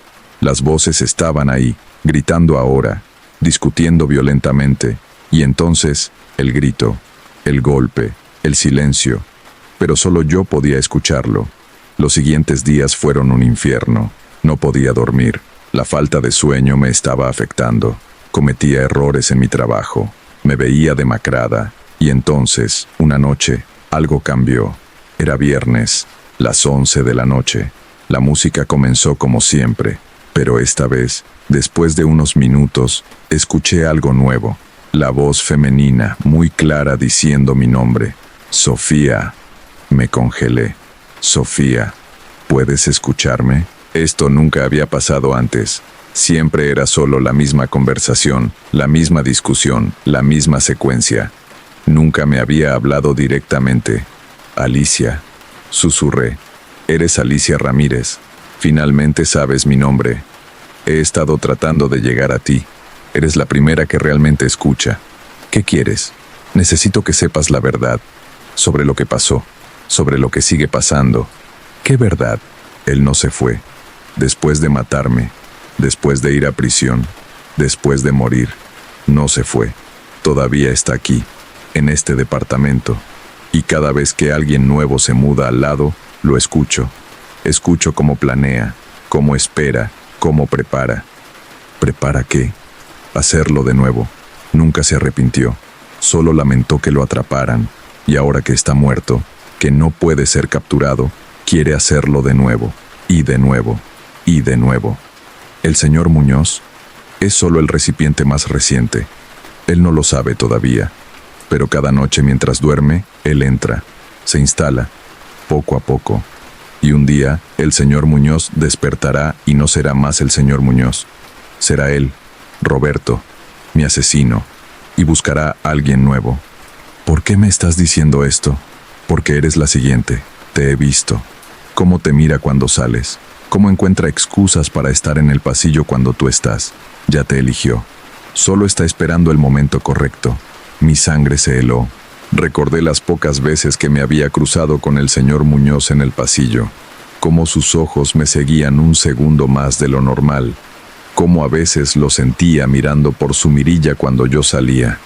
Las voces estaban ahí, gritando ahora, discutiendo violentamente. Y entonces, el grito, el golpe, el silencio. Pero solo yo podía escucharlo. Los siguientes días fueron un infierno. No podía dormir. La falta de sueño me estaba afectando. Cometía errores en mi trabajo. Me veía demacrada. Y entonces, una noche, algo cambió. Era viernes, las 11 de la noche. La música comenzó como siempre, pero esta vez, después de unos minutos, escuché algo nuevo. La voz femenina, muy clara, diciendo mi nombre. Sofía. Me congelé. Sofía, ¿puedes escucharme? Esto nunca había pasado antes. Siempre era solo la misma conversación, la misma discusión, la misma secuencia. Nunca me había hablado directamente. Alicia, susurré. Eres Alicia Ramírez. Finalmente sabes mi nombre. He estado tratando de llegar a ti. Eres la primera que realmente escucha. ¿Qué quieres? Necesito que sepas la verdad. Sobre lo que pasó. Sobre lo que sigue pasando. ¿Qué verdad? Él no se fue. Después de matarme. Después de ir a prisión. Después de morir. No se fue. Todavía está aquí. En este departamento. Y cada vez que alguien nuevo se muda al lado, lo escucho. Escucho cómo planea, cómo espera, cómo prepara. ¿Prepara qué? Hacerlo de nuevo. Nunca se arrepintió. Solo lamentó que lo atraparan. Y ahora que está muerto, que no puede ser capturado, quiere hacerlo de nuevo. Y de nuevo. Y de nuevo. El señor Muñoz es solo el recipiente más reciente. Él no lo sabe todavía. Pero cada noche mientras duerme, él entra, se instala, poco a poco. Y un día, el señor Muñoz despertará y no será más el señor Muñoz. Será él, Roberto, mi asesino, y buscará a alguien nuevo. ¿Por qué me estás diciendo esto? Porque eres la siguiente. Te he visto. Cómo te mira cuando sales. Cómo encuentra excusas para estar en el pasillo cuando tú estás. Ya te eligió. Solo está esperando el momento correcto. Mi sangre se heló. Recordé las pocas veces que me había cruzado con el señor Muñoz en el pasillo. Cómo sus ojos me seguían un segundo más de lo normal. Cómo a veces lo sentía mirando por su mirilla cuando yo salía.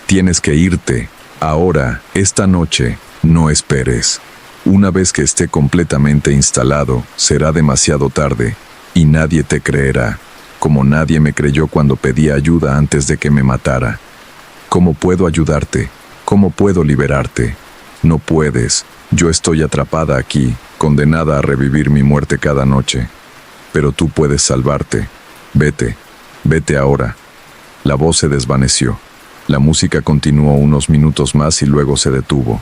Tienes que irte. Ahora, esta noche, no esperes. Una vez que esté completamente instalado, será demasiado tarde, y nadie te creerá, como nadie me creyó cuando pedí ayuda antes de que me matara. ¿Cómo puedo ayudarte? ¿Cómo puedo liberarte? No puedes. Yo estoy atrapada aquí, condenada a revivir mi muerte cada noche. Pero tú puedes salvarte. Vete. Vete ahora. La voz se desvaneció. La música continuó unos minutos más y luego se detuvo.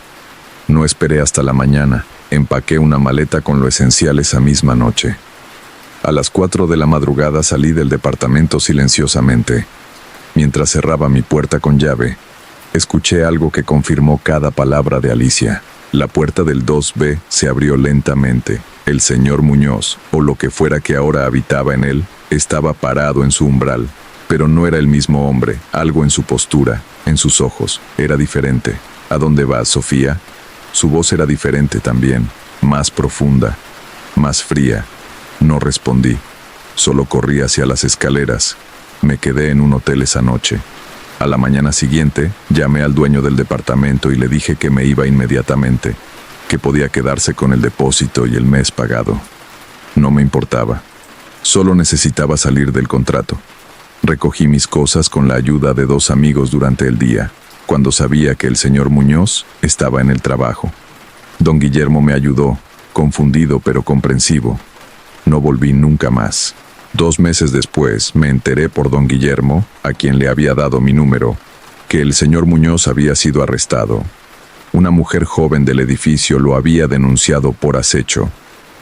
No esperé hasta la mañana. Empaqué una maleta con lo esencial esa misma noche. A las 4 de la madrugada salí del departamento silenciosamente. Mientras cerraba mi puerta con llave, escuché algo que confirmó cada palabra de Alicia. La puerta del 2B se abrió lentamente. El señor Muñoz, o lo que fuera que ahora habitaba en él, estaba parado en su umbral. Pero no era el mismo hombre. Algo en su postura, en sus ojos, era diferente. ¿A dónde vas, Sofía? Su voz era diferente también, más profunda, más fría. No respondí. Solo corrí hacia las escaleras. Me quedé en un hotel esa noche. A la mañana siguiente, llamé al dueño del departamento y le dije que me iba inmediatamente, que podía quedarse con el depósito y el mes pagado. No me importaba. Solo necesitaba salir del contrato. Recogí mis cosas con la ayuda de 2 amigos durante el día, cuando sabía que el señor Muñoz estaba en el trabajo. Don Guillermo me ayudó, confundido pero comprensivo. No volví nunca más. 2 meses después me enteré por don Guillermo, a quien le había dado mi número, que el señor Muñoz había sido arrestado. Una mujer joven del edificio lo había denunciado por acecho.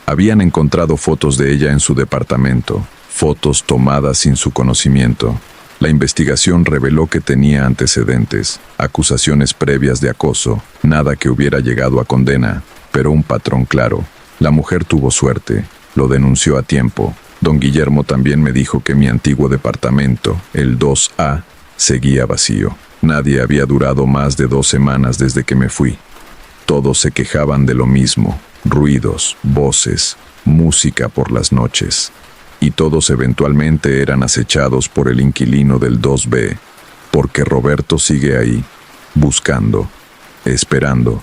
Habían encontrado fotos de ella en su departamento, fotos tomadas sin su conocimiento. La investigación reveló que tenía antecedentes, acusaciones previas de acoso, nada que hubiera llegado a condena, pero un patrón claro. La mujer tuvo suerte, lo denunció a tiempo. Don Guillermo también me dijo que mi antiguo departamento, el 2A, seguía vacío. Nadie había durado más de 2 semanas desde que me fui. Todos se quejaban de lo mismo, ruidos, voces, música por las noches. Y todos eventualmente eran acechados por el inquilino del 2B, porque Roberto sigue ahí, buscando, esperando,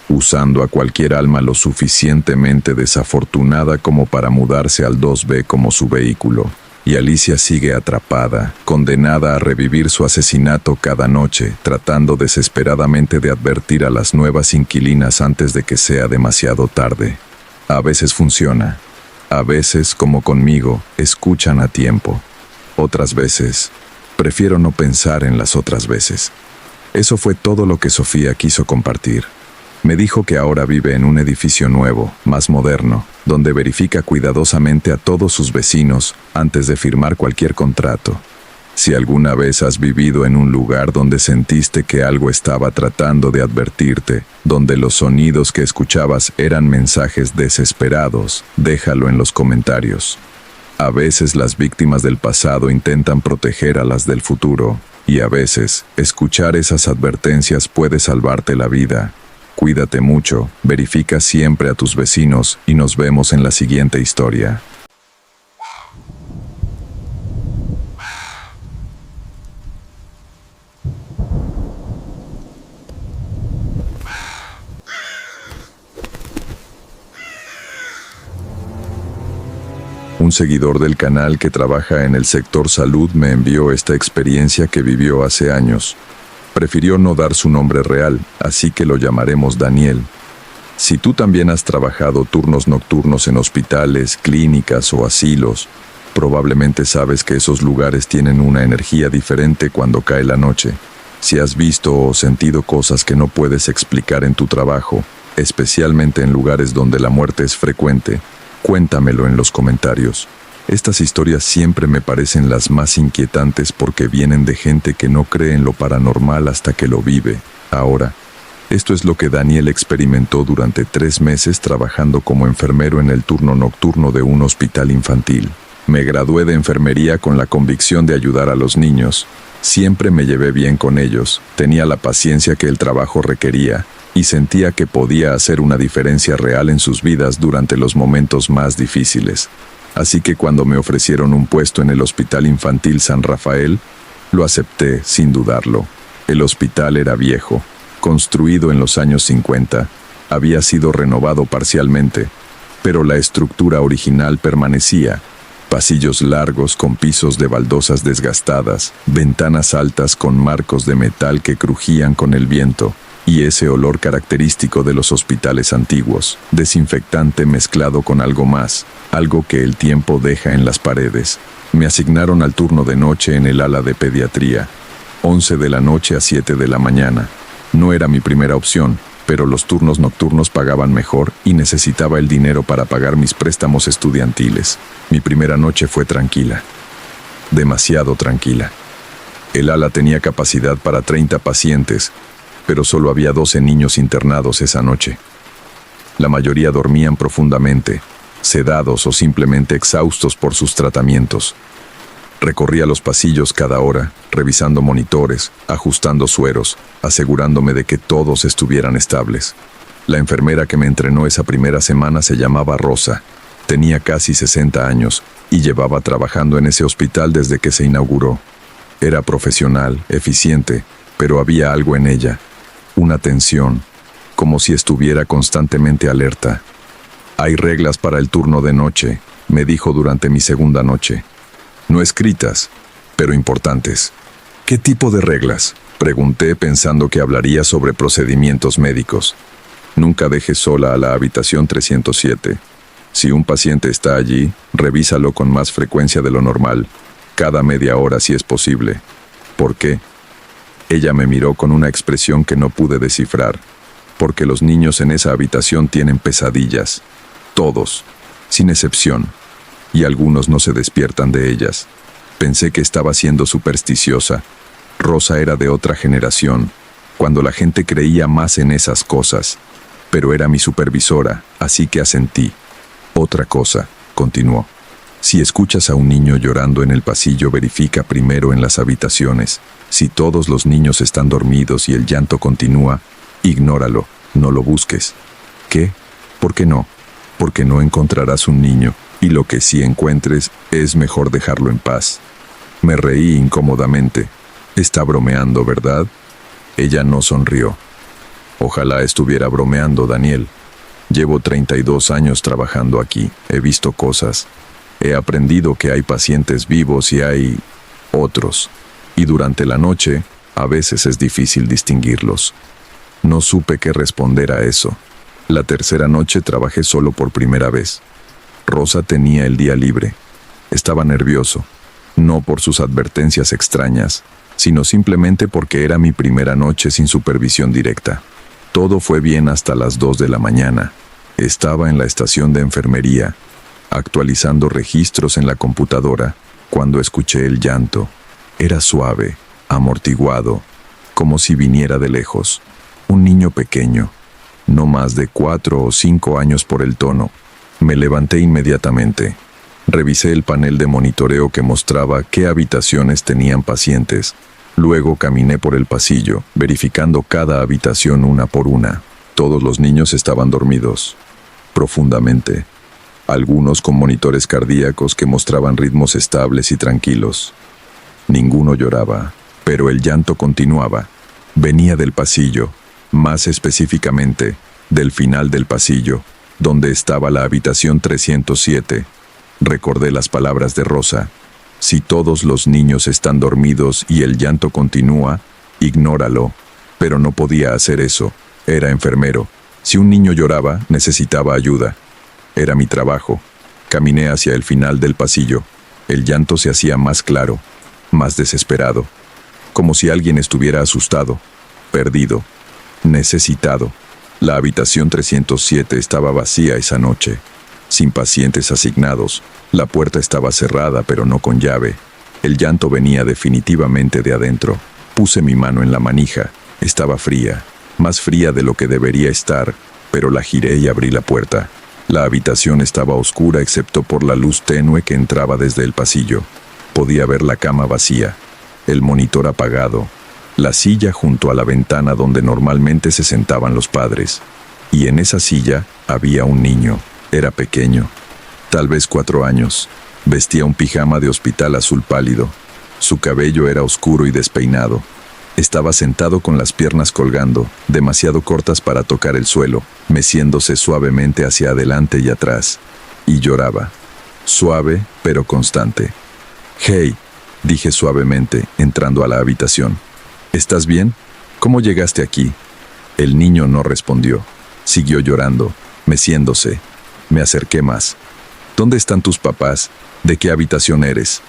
usando a cualquier alma lo suficientemente desafortunada como para mudarse al 2B como su vehículo. Y Alicia sigue atrapada, condenada a revivir su asesinato cada noche, tratando desesperadamente de advertir a las nuevas inquilinas antes de que sea demasiado tarde. A veces funciona. A veces, como conmigo, escuchan a tiempo. Otras veces, prefiero no pensar en las otras veces. Eso fue todo lo que Sofía quiso compartir. Me dijo que ahora vive en un edificio nuevo, más moderno, donde verifica cuidadosamente a todos sus vecinos antes de firmar cualquier contrato. Si alguna vez has vivido en un lugar donde sentiste que algo estaba tratando de advertirte, donde los sonidos que escuchabas eran mensajes desesperados, déjalo en los comentarios. A veces las víctimas del pasado intentan proteger a las del futuro, y a veces, escuchar esas advertencias puede salvarte la vida. Cuídate mucho, verifica siempre a tus vecinos y nos vemos en la siguiente historia. Un seguidor del canal que trabaja en el sector salud me envió esta experiencia que vivió hace años. Prefirió no dar su nombre real, así que lo llamaremos Daniel. Si tú también has trabajado turnos nocturnos en hospitales, clínicas o asilos, probablemente sabes que esos lugares tienen una energía diferente cuando cae la noche. Si has visto o sentido cosas que no puedes explicar en tu trabajo, especialmente en lugares donde la muerte es frecuente, cuéntamelo en los comentarios. Estas historias siempre me parecen las más inquietantes porque vienen de gente que no cree en lo paranormal hasta que lo vive. Ahora, esto es lo que Daniel experimentó durante 3 meses trabajando como enfermero en el turno nocturno de un hospital infantil. Me gradué de enfermería con la convicción de ayudar a los niños. Siempre me llevé bien con ellos, tenía la paciencia que el trabajo requería, y sentía que podía hacer una diferencia real en sus vidas durante los momentos más difíciles. Así que cuando me ofrecieron un puesto en el Hospital Infantil San Rafael, lo acepté sin dudarlo. El hospital era viejo, construido en los años 50, había sido renovado parcialmente, pero la estructura original permanecía. Pasillos largos con pisos de baldosas desgastadas, ventanas altas con marcos de metal que crujían con el viento, y ese olor característico de los hospitales antiguos, desinfectante mezclado con algo más, algo que el tiempo deja en las paredes. Me asignaron al turno de noche en el ala de pediatría, 11 de la noche a 7 de la mañana. No era mi primera opción, pero los turnos nocturnos pagaban mejor y necesitaba el dinero para pagar mis préstamos estudiantiles. Mi primera noche fue tranquila, demasiado tranquila. El ala tenía capacidad para 30 pacientes, pero solo había 12 niños internados esa noche. La mayoría dormían profundamente, sedados o simplemente exhaustos por sus tratamientos. Recorría los pasillos cada hora, revisando monitores, ajustando sueros, asegurándome de que todos estuvieran estables. La enfermera que me entrenó esa primera semana se llamaba Rosa. Tenía casi 60 años y llevaba trabajando en ese hospital desde que se inauguró. Era profesional, eficiente, pero había algo en ella. Una tensión, como si estuviera constantemente alerta. Hay reglas para el turno de noche, me dijo durante mi segunda noche. No escritas, pero importantes. ¿Qué tipo de reglas?, pregunté pensando que hablaría sobre procedimientos médicos. Nunca dejes sola a la habitación 307. Si un paciente está allí, revísalo con más frecuencia de lo normal, cada media hora si es posible. ¿Por qué? Ella me miró con una expresión que no pude descifrar. Porque los niños en esa habitación tienen pesadillas. Todos, sin excepción. Y algunos no se despiertan de ellas. Pensé que estaba siendo supersticiosa. Rosa era de otra generación, cuando la gente creía más en esas cosas. Pero era mi supervisora, así que asentí. Otra cosa, continuó. Si escuchas a un niño llorando en el pasillo, verifica primero en las habitaciones. Si todos los niños están dormidos y el llanto continúa, ignóralo, no lo busques. ¿Qué? ¿Por qué no? Porque no encontrarás un niño, y lo que sí encuentres es mejor dejarlo en paz. Me reí incómodamente. Está bromeando, ¿verdad? Ella no sonrió. Ojalá estuviera bromeando, Daniel. Llevo 32 años trabajando aquí. He visto cosas. He aprendido que hay pacientes vivos y hay otros. Y durante la noche, a veces es difícil distinguirlos. No supe qué responder a eso. La tercera noche trabajé solo por primera vez. Rosa tenía el día libre. Estaba nervioso. No por sus advertencias extrañas, sino simplemente porque era mi primera noche sin supervisión directa. Todo fue bien hasta las 2 de la mañana. Estaba en la estación de enfermería, actualizando registros en la computadora, cuando escuché el llanto. Era suave, amortiguado, como si viniera de lejos. Un niño pequeño, no más de 4 o 5 años por el tono. Me levanté inmediatamente. Revisé el panel de monitoreo que mostraba qué habitaciones tenían pacientes. Luego caminé por el pasillo, verificando cada habitación una por una. Todos los niños estaban dormidos, profundamente. Algunos con monitores cardíacos que mostraban ritmos estables y tranquilos. Ninguno lloraba, pero el llanto continuaba. Venía del pasillo, más específicamente, del final del pasillo, donde estaba la habitación 307. Recordé las palabras de Rosa. Si todos los niños están dormidos y el llanto continúa, ignóralo. Pero no podía hacer eso. Era enfermero. Si un niño lloraba, necesitaba ayuda. Era mi trabajo. Caminé hacia el final del pasillo. El llanto se hacía más claro, más desesperado. Como si alguien estuviera asustado, perdido, necesitado. La habitación 307 estaba vacía esa noche, sin pacientes asignados. La puerta estaba cerrada, pero no con llave. El llanto venía definitivamente de adentro. Puse mi mano en la manija. Estaba fría, más fría de lo que debería estar, pero la giré y abrí la puerta. La habitación estaba oscura excepto por la luz tenue que entraba desde el pasillo. Podía ver la cama vacía, el monitor apagado, la silla junto a la ventana donde normalmente se sentaban los padres. Y en esa silla había un niño. Era pequeño, tal vez 4 años. Vestía un pijama de hospital azul pálido. Su cabello era oscuro y despeinado. Estaba sentado con las piernas colgando, demasiado cortas para tocar el suelo, meciéndose suavemente hacia adelante y atrás. Y lloraba. Suave, pero constante. «Hey», dije suavemente, entrando a la habitación. «¿Estás bien? ¿Cómo llegaste aquí?» El niño no respondió. Siguió llorando, meciéndose. Me acerqué más. «¿Dónde están tus papás? ¿De qué habitación eres?»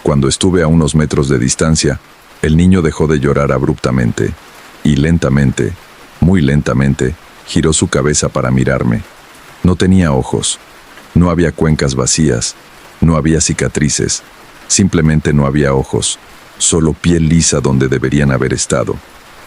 Cuando estuve a unos metros de distancia, el niño dejó de llorar abruptamente, y lentamente, muy lentamente, giró su cabeza para mirarme. No tenía ojos, no había cuencas vacías, no había cicatrices, simplemente no había ojos, solo piel lisa donde deberían haber estado,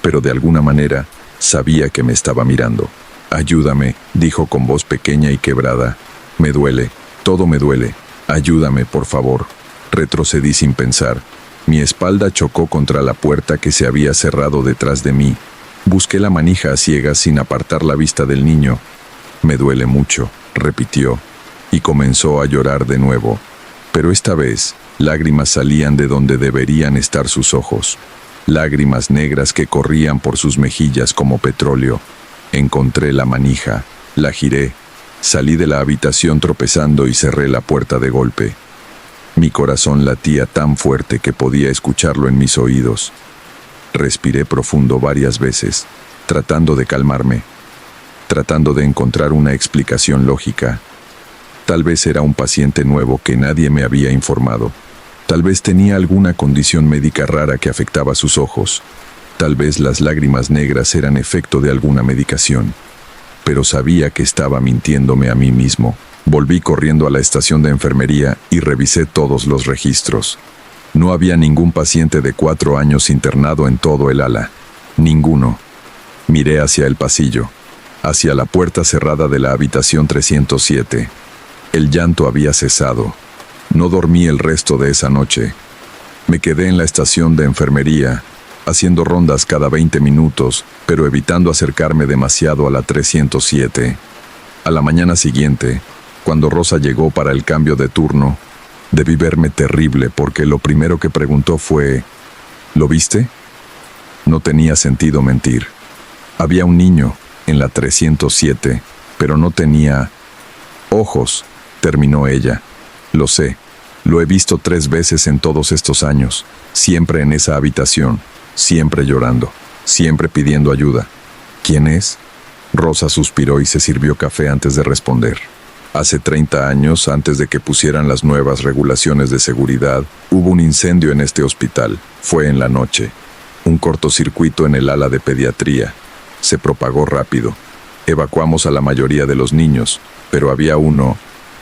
pero de alguna manera sabía que me estaba mirando. «Ayúdame», dijo con voz pequeña y quebrada. «Me duele, todo me duele. Ayúdame, por favor». Retrocedí sin pensar. Mi espalda chocó contra la puerta que se había cerrado detrás de mí. Busqué la manija a ciegas sin apartar la vista del niño. «Me duele mucho», repitió, y comenzó a llorar de nuevo. Pero esta vez, lágrimas salían de donde deberían estar sus ojos. Lágrimas negras que corrían por sus mejillas como petróleo. Encontré la manija, la giré, salí de la habitación tropezando y cerré la puerta de golpe. Mi corazón latía tan fuerte que podía escucharlo en mis oídos. Respiré profundo varias veces, tratando de calmarme, tratando de encontrar una explicación lógica. Tal vez era un paciente nuevo que nadie me había informado. Tal vez tenía alguna condición médica rara que afectaba sus ojos. Tal vez las lágrimas negras eran efecto de alguna medicación. Pero sabía que estaba mintiéndome a mí mismo. Volví corriendo a la estación de enfermería y revisé todos los registros. No había ningún paciente de 4 años internado en todo el ala. Ninguno. Miré hacia el pasillo, hacia la puerta cerrada de la habitación 307. El llanto había cesado. No dormí el resto de esa noche. Me quedé en la estación de enfermería, haciendo rondas cada 20 minutos, pero evitando acercarme demasiado a la 307. A la mañana siguiente, cuando Rosa llegó para el cambio de turno, debí verme terrible porque lo primero que preguntó fue: ¿lo viste? No tenía sentido mentir. Había un niño en la 307, pero no tenía ojos, terminó ella. Lo sé, lo he visto 3 veces en todos estos años, siempre en esa habitación, siempre llorando, siempre pidiendo ayuda. ¿Quién es? Rosa suspiró y se sirvió café antes de responder. Hace 30 años, antes de que pusieran las nuevas regulaciones de seguridad, hubo un incendio en este hospital. Fue en la noche. Un cortocircuito en el ala de pediatría. Se propagó rápido. Evacuamos a la mayoría de los niños, pero había un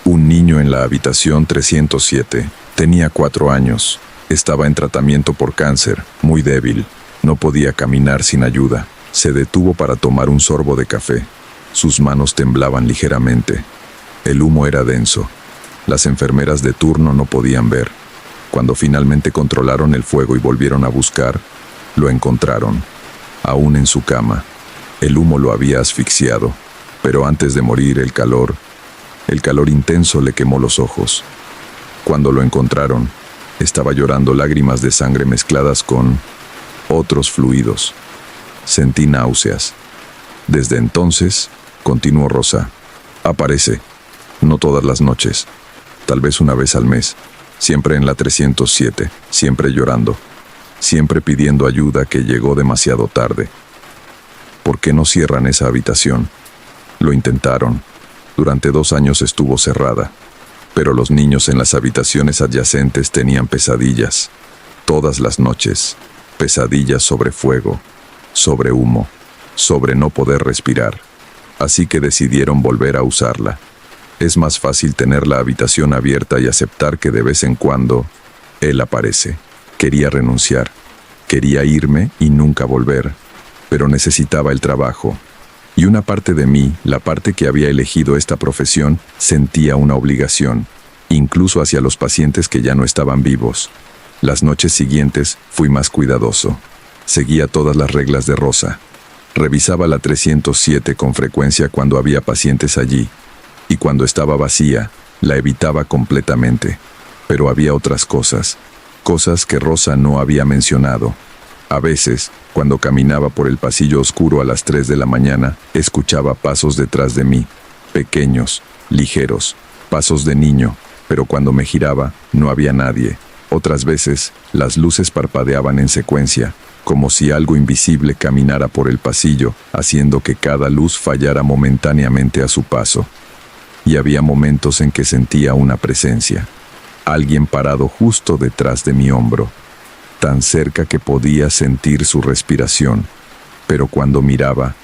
niño en la habitación 307. Tenía 4 años. Estaba en tratamiento por cáncer, muy débil. No podía caminar sin ayuda. Se detuvo para tomar un sorbo de café. Sus manos temblaban ligeramente. El humo era denso. Las enfermeras de turno no podían ver. Cuando finalmente controlaron el fuego y volvieron a buscar, lo encontraron, aún en su cama. El humo lo había asfixiado, pero antes de morir el calor intenso le quemó los ojos. Cuando lo encontraron, estaba llorando lágrimas de sangre mezcladas con otros fluidos. Sentí náuseas. Desde entonces, continuó Rosa, aparece, no todas las noches, tal vez una vez al mes, siempre en la 307, siempre llorando, siempre pidiendo ayuda que llegó demasiado tarde. ¿Por qué no cierran esa habitación? Lo intentaron. Durante 2 años estuvo cerrada, pero los niños en las habitaciones adyacentes tenían pesadillas. Todas las noches, pesadillas sobre fuego, sobre humo, sobre no poder respirar. Así que decidieron volver a usarla. Es más fácil tener la habitación abierta y aceptar que de vez en cuando él aparece. Quería renunciar, quería irme y nunca volver, pero necesitaba el trabajo. Y una parte de mí, la parte que había elegido esta profesión, sentía una obligación, incluso hacia los pacientes que ya no estaban vivos. Las noches siguientes fui más cuidadoso. Seguía todas las reglas de Rosa. Revisaba la 307 con frecuencia cuando había pacientes allí, y cuando estaba vacía, la evitaba completamente. Pero había otras cosas que Rosa no había mencionado. A veces, cuando caminaba por el pasillo oscuro a las 3 de la mañana, escuchaba pasos detrás de mí, pequeños, ligeros, pasos de niño, pero cuando me giraba, no había nadie. Otras veces, las luces parpadeaban en secuencia, como si algo invisible caminara por el pasillo, haciendo que cada luz fallara momentáneamente a su paso. Y había momentos en que sentía una presencia. Alguien parado justo detrás de mi hombro, tan cerca que podía sentir su respiración. Pero cuando miraba,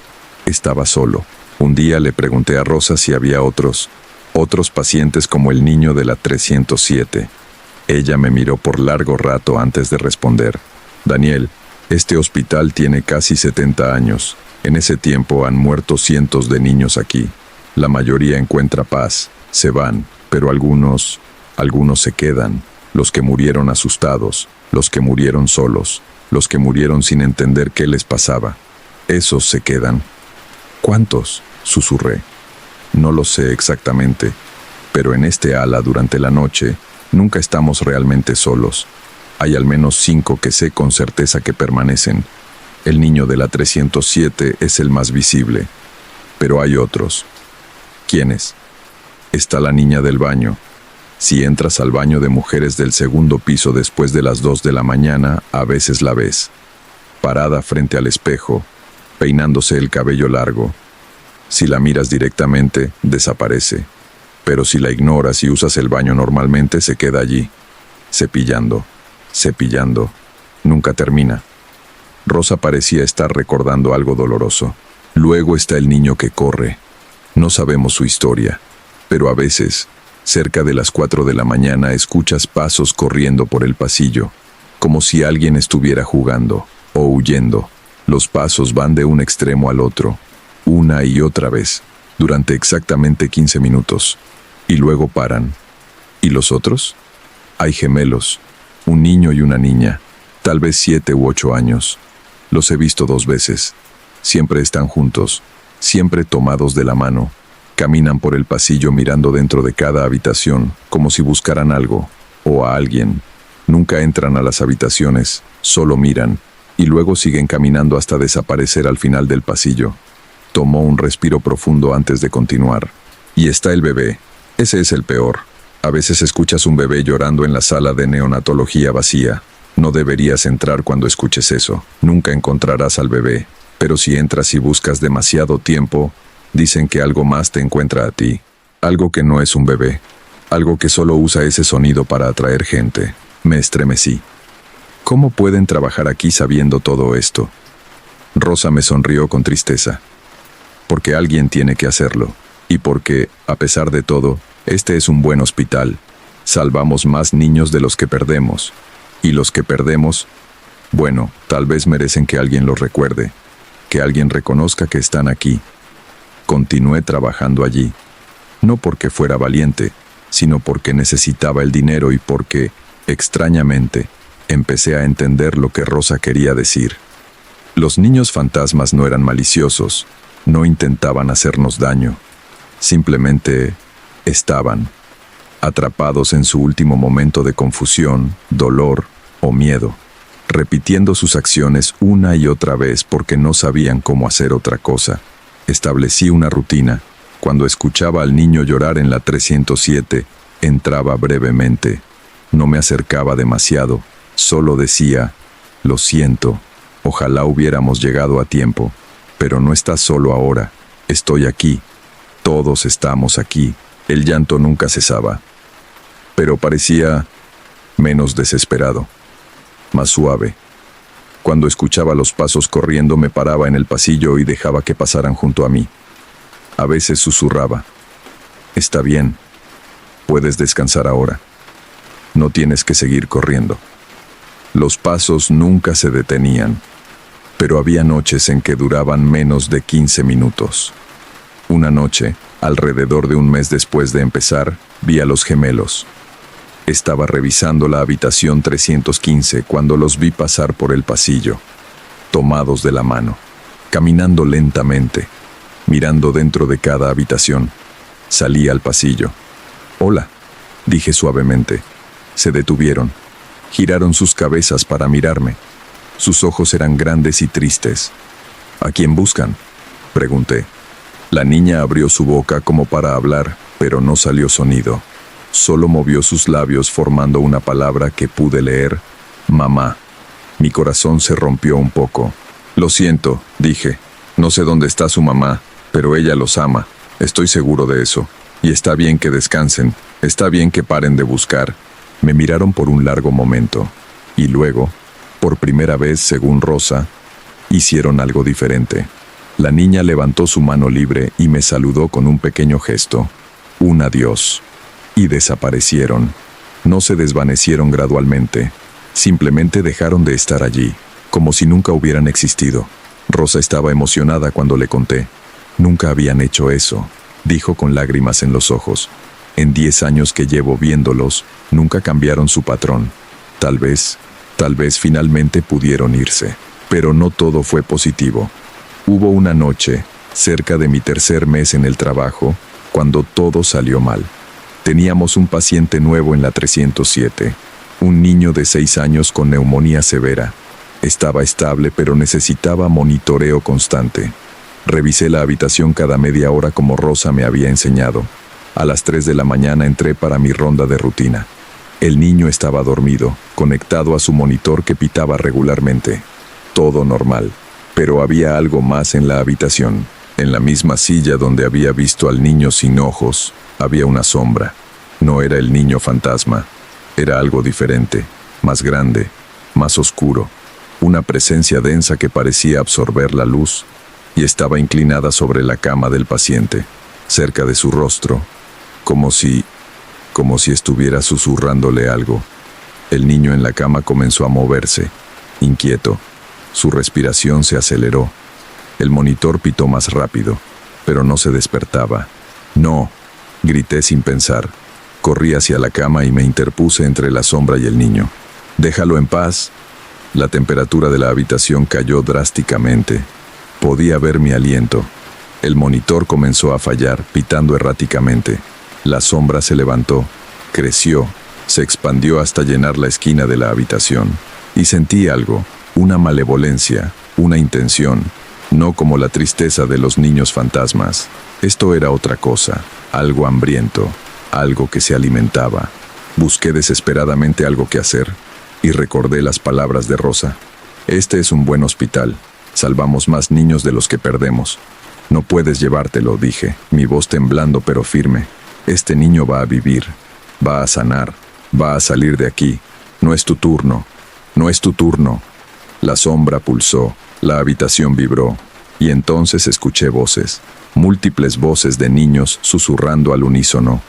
estaba solo. Un día le pregunté a Rosa si había otros pacientes como el niño de la 307. Ella me miró por largo rato antes de responder. Daniel, este hospital tiene casi 70 años. En ese tiempo han muerto cientos de niños aquí. La mayoría encuentra paz, se van, pero algunos se quedan. Los que murieron asustados, los que murieron solos, los que murieron sin entender qué les pasaba. Esos se quedan. ¿Cuántos?, susurré. No lo sé exactamente, pero en este ala durante la noche nunca estamos realmente solos. Hay al menos 5 que sé con certeza que permanecen. El niño de la 307 es el más visible, pero hay otros. ¿Quiénes? Está la niña del baño. Si entras al baño de mujeres del 2º piso después de las 2 de la mañana, a veces la ves, parada frente al espejo, peinándose el cabello largo. Si la miras directamente, desaparece, pero si la ignoras y usas el baño normalmente, se queda allí, cepillando, nunca termina. Rosa parecía estar recordando algo doloroso. Luego está el niño que corre. No sabemos su historia, pero a veces, Cerca de las 4 de la mañana escuchas pasos corriendo por el pasillo, como si alguien estuviera jugando o huyendo. Los pasos van de un extremo al otro, una y otra vez, durante exactamente 15 minutos, y luego paran. ¿Y los otros? Hay gemelos, un niño y una niña, tal vez 7 u 8 años. Los he visto 2 veces. Siempre están juntos, siempre tomados de la mano. Caminan por el pasillo mirando dentro de cada habitación, como si buscaran algo, o a alguien. Nunca entran a las habitaciones, solo miran, y luego siguen caminando hasta desaparecer al final del pasillo. Tomó un respiro profundo antes de continuar. Y está el bebé. Ese es el peor. A veces escuchas un bebé llorando en la sala de neonatología vacía. No deberías entrar cuando escuches eso. Nunca encontrarás al bebé. Pero si entras y buscas demasiado tiempo, dicen que algo más te encuentra a ti. Algo que no es un bebé. Algo que solo usa ese sonido para atraer gente. Me estremecí. ¿Cómo pueden trabajar aquí sabiendo todo esto? Rosa me sonrió con tristeza. Porque alguien tiene que hacerlo. Y porque, a pesar de todo, este es un buen hospital. Salvamos más niños de los que perdemos. Y los que perdemos, bueno, tal vez merecen que alguien los recuerde. Que alguien reconozca que están aquí. Continué trabajando allí. No porque fuera valiente, sino porque necesitaba el dinero y porque, extrañamente, empecé a entender lo que Rosa quería decir. Los niños fantasmas no eran maliciosos, no intentaban hacernos daño. Simplemente estaban, atrapados en su último momento de confusión, dolor o miedo, repitiendo sus acciones una y otra vez porque no sabían cómo hacer otra cosa. Establecí una rutina. Cuando escuchaba al niño llorar en la 307, entraba brevemente. No me acercaba demasiado, solo decía, lo siento, ojalá hubiéramos llegado a tiempo, pero no estás solo ahora, estoy aquí, todos estamos aquí. El llanto nunca cesaba, pero parecía menos desesperado, más suave. Cuando escuchaba los pasos corriendo me paraba en el pasillo y dejaba que pasaran junto a mí. A veces susurraba, está bien, puedes descansar ahora, no tienes que seguir corriendo. Los pasos nunca se detenían, pero había noches en que duraban menos de 15 minutos. Una noche, alrededor de un mes después de empezar, vi a los gemelos. Estaba revisando la habitación 315 cuando los vi pasar por el pasillo, tomados de la mano, caminando lentamente, mirando dentro de cada habitación. Salí al pasillo. «Hola», dije suavemente. Se detuvieron. Giraron sus cabezas para mirarme. Sus ojos eran grandes y tristes. «¿A quién buscan?», pregunté. La niña abrió su boca como para hablar, pero no salió sonido. Solo movió sus labios formando una palabra que pude leer, mamá. Mi corazón se rompió un poco. «Lo siento», dije. «No sé dónde está su mamá, pero ella los ama. Estoy seguro de eso. Y está bien que descansen. Está bien que paren de buscar». Me miraron por un largo momento. Y luego, por primera vez según Rosa, hicieron algo diferente. La niña levantó su mano libre y me saludó con un pequeño gesto. Un adiós. Y desaparecieron. No se desvanecieron gradualmente. Simplemente dejaron de estar allí, como si nunca hubieran existido. Rosa estaba emocionada cuando le conté. «Nunca habían hecho eso», dijo con lágrimas en los ojos. «En 10 años que llevo viéndolos, nunca cambiaron su patrón. Tal vez finalmente pudieron irse. Pero no todo fue positivo. Hubo una noche, cerca de mi 3er mes en el trabajo, cuando todo salió mal. Teníamos un paciente nuevo en la 307, un niño de 6 años con neumonía severa. Estaba estable pero necesitaba monitoreo constante. Revisé la habitación cada media hora como Rosa me había enseñado. A las 3 de la mañana entré para mi ronda de rutina. El niño estaba dormido, conectado a su monitor que pitaba regularmente. Todo normal, pero había algo más en la habitación. En la misma silla donde había visto al niño sin ojos, había una sombra. No era el niño fantasma, era algo diferente, más grande, más oscuro. Una presencia densa que parecía absorber la luz, y estaba inclinada sobre la cama del paciente, cerca de su rostro, como si como si estuviera susurrándole algo. El niño en la cama comenzó a moverse, inquieto. Su respiración se aceleró. El monitor pitó más rápido, pero no se despertaba. «No», grité sin pensar. Corrí hacia la cama y me interpuse entre la sombra y el niño. «Déjalo en paz». La temperatura de la habitación cayó drásticamente. Podía ver mi aliento. El monitor comenzó a fallar, pitando erráticamente. La sombra se levantó, creció, se expandió hasta llenar la esquina de la habitación. Y sentí algo, una malevolencia, una intención, no como la tristeza de los niños fantasmas. Esto era otra cosa, algo hambriento, algo que se alimentaba. Busqué desesperadamente algo que hacer y recordé las palabras de Rosa. «Este es un buen hospital. Salvamos más niños de los que perdemos. No puedes llevártelo», dije, mi voz temblando pero firme. «Este niño va a vivir, va a sanar, va a salir de aquí. No es tu turno, no es tu turno». La sombra pulsó, la habitación vibró, y entonces escuché voces, múltiples voces de niños susurrando al unísono.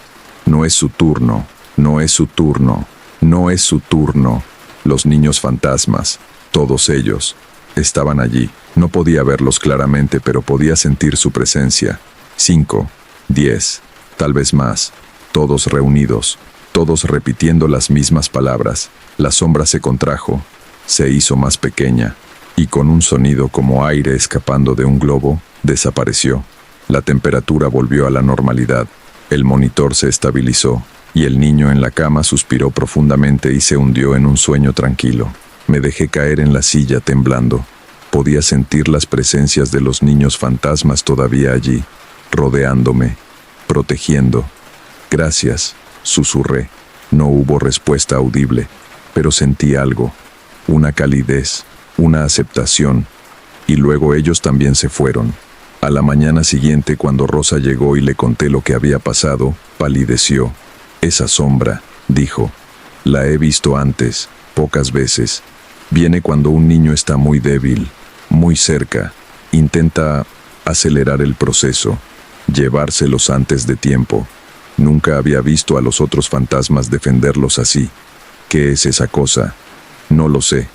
«No es su turno, no es su turno, no es su turno». Los niños fantasmas, todos ellos, estaban allí. No podía verlos claramente, pero podía sentir su presencia. 5, 10, tal vez más, todos reunidos, todos repitiendo las mismas palabras. La sombra se contrajo, se hizo más pequeña, y con un sonido como aire escapando de un globo, desapareció. La temperatura volvió a la normalidad, el monitor se estabilizó, y el niño en la cama suspiró profundamente y se hundió en un sueño tranquilo. Me dejé caer en la silla temblando. Podía sentir las presencias de los niños fantasmas todavía allí, rodeándome, protegiendo. «Gracias», susurré. No hubo respuesta audible, pero sentí algo, una calidez, una aceptación, y luego ellos también se fueron. A la mañana siguiente, cuando Rosa llegó y le conté lo que había pasado, palideció. «Esa sombra», dijo, «la he visto antes, pocas veces. Viene cuando un niño está muy débil, muy cerca. Intenta acelerar el proceso, llevárselos antes de tiempo. Nunca había visto a los otros fantasmas defenderlos así. ¿Qué es esa cosa? No lo sé.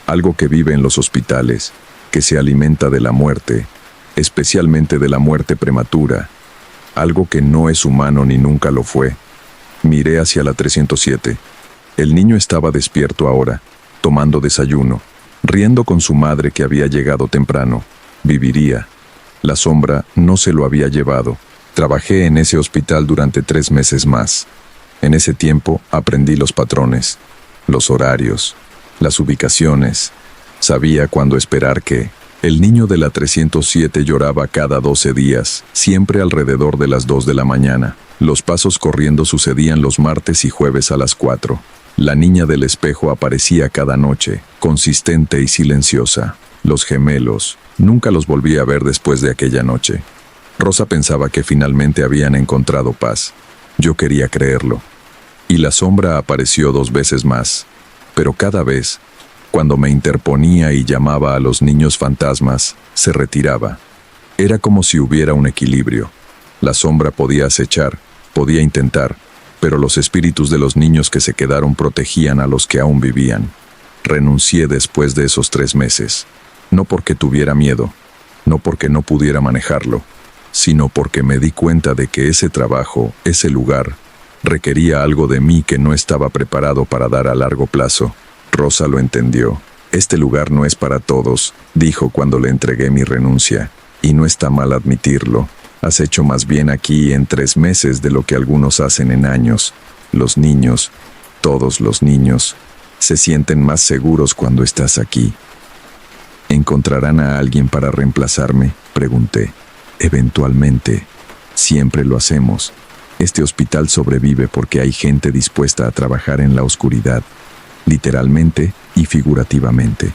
Algo que vive en los hospitales, que se alimenta de la muerte, especialmente de la muerte prematura. Algo que no es humano ni nunca lo fue». Miré hacia la 307. El niño estaba despierto ahora, tomando desayuno, riendo con su madre que había llegado temprano. Viviría. La sombra no se lo había llevado. Trabajé en ese hospital durante 3 meses más. En ese tiempo aprendí los patrones, los horarios, las ubicaciones. Sabía cuándo esperar que el niño de la 307 lloraba cada 12 días, siempre alrededor de las 2 de la mañana. Los pasos corriendo sucedían los martes y jueves a las 4. La niña del espejo aparecía cada noche, consistente y silenciosa. Los gemelos, nunca los volví a ver después de aquella noche. Rosa pensaba que finalmente habían encontrado paz. Yo quería creerlo. Y la sombra apareció 2 veces más, pero cada vez, cuando me interponía y llamaba a los niños fantasmas, se retiraba. Era como si hubiera un equilibrio. La sombra podía acechar, podía intentar, pero los espíritus de los niños que se quedaron protegían a los que aún vivían. Renuncié después de esos 3 meses, no porque tuviera miedo, no porque no pudiera manejarlo, sino porque me di cuenta de que ese trabajo, ese lugar, requería algo de mí que no estaba preparado para dar a largo plazo. Rosa lo entendió. «Este lugar no es para todos», dijo cuando le entregué mi renuncia, «y no está mal admitirlo. Has hecho más bien aquí en 3 meses de lo que algunos hacen en años. Los niños, todos los niños, se sienten más seguros cuando estás aquí». «¿Encontrarán a alguien para reemplazarme?», pregunté. «Eventualmente. Siempre lo hacemos. Este hospital sobrevive porque hay gente dispuesta a trabajar en la oscuridad, literalmente y figurativamente».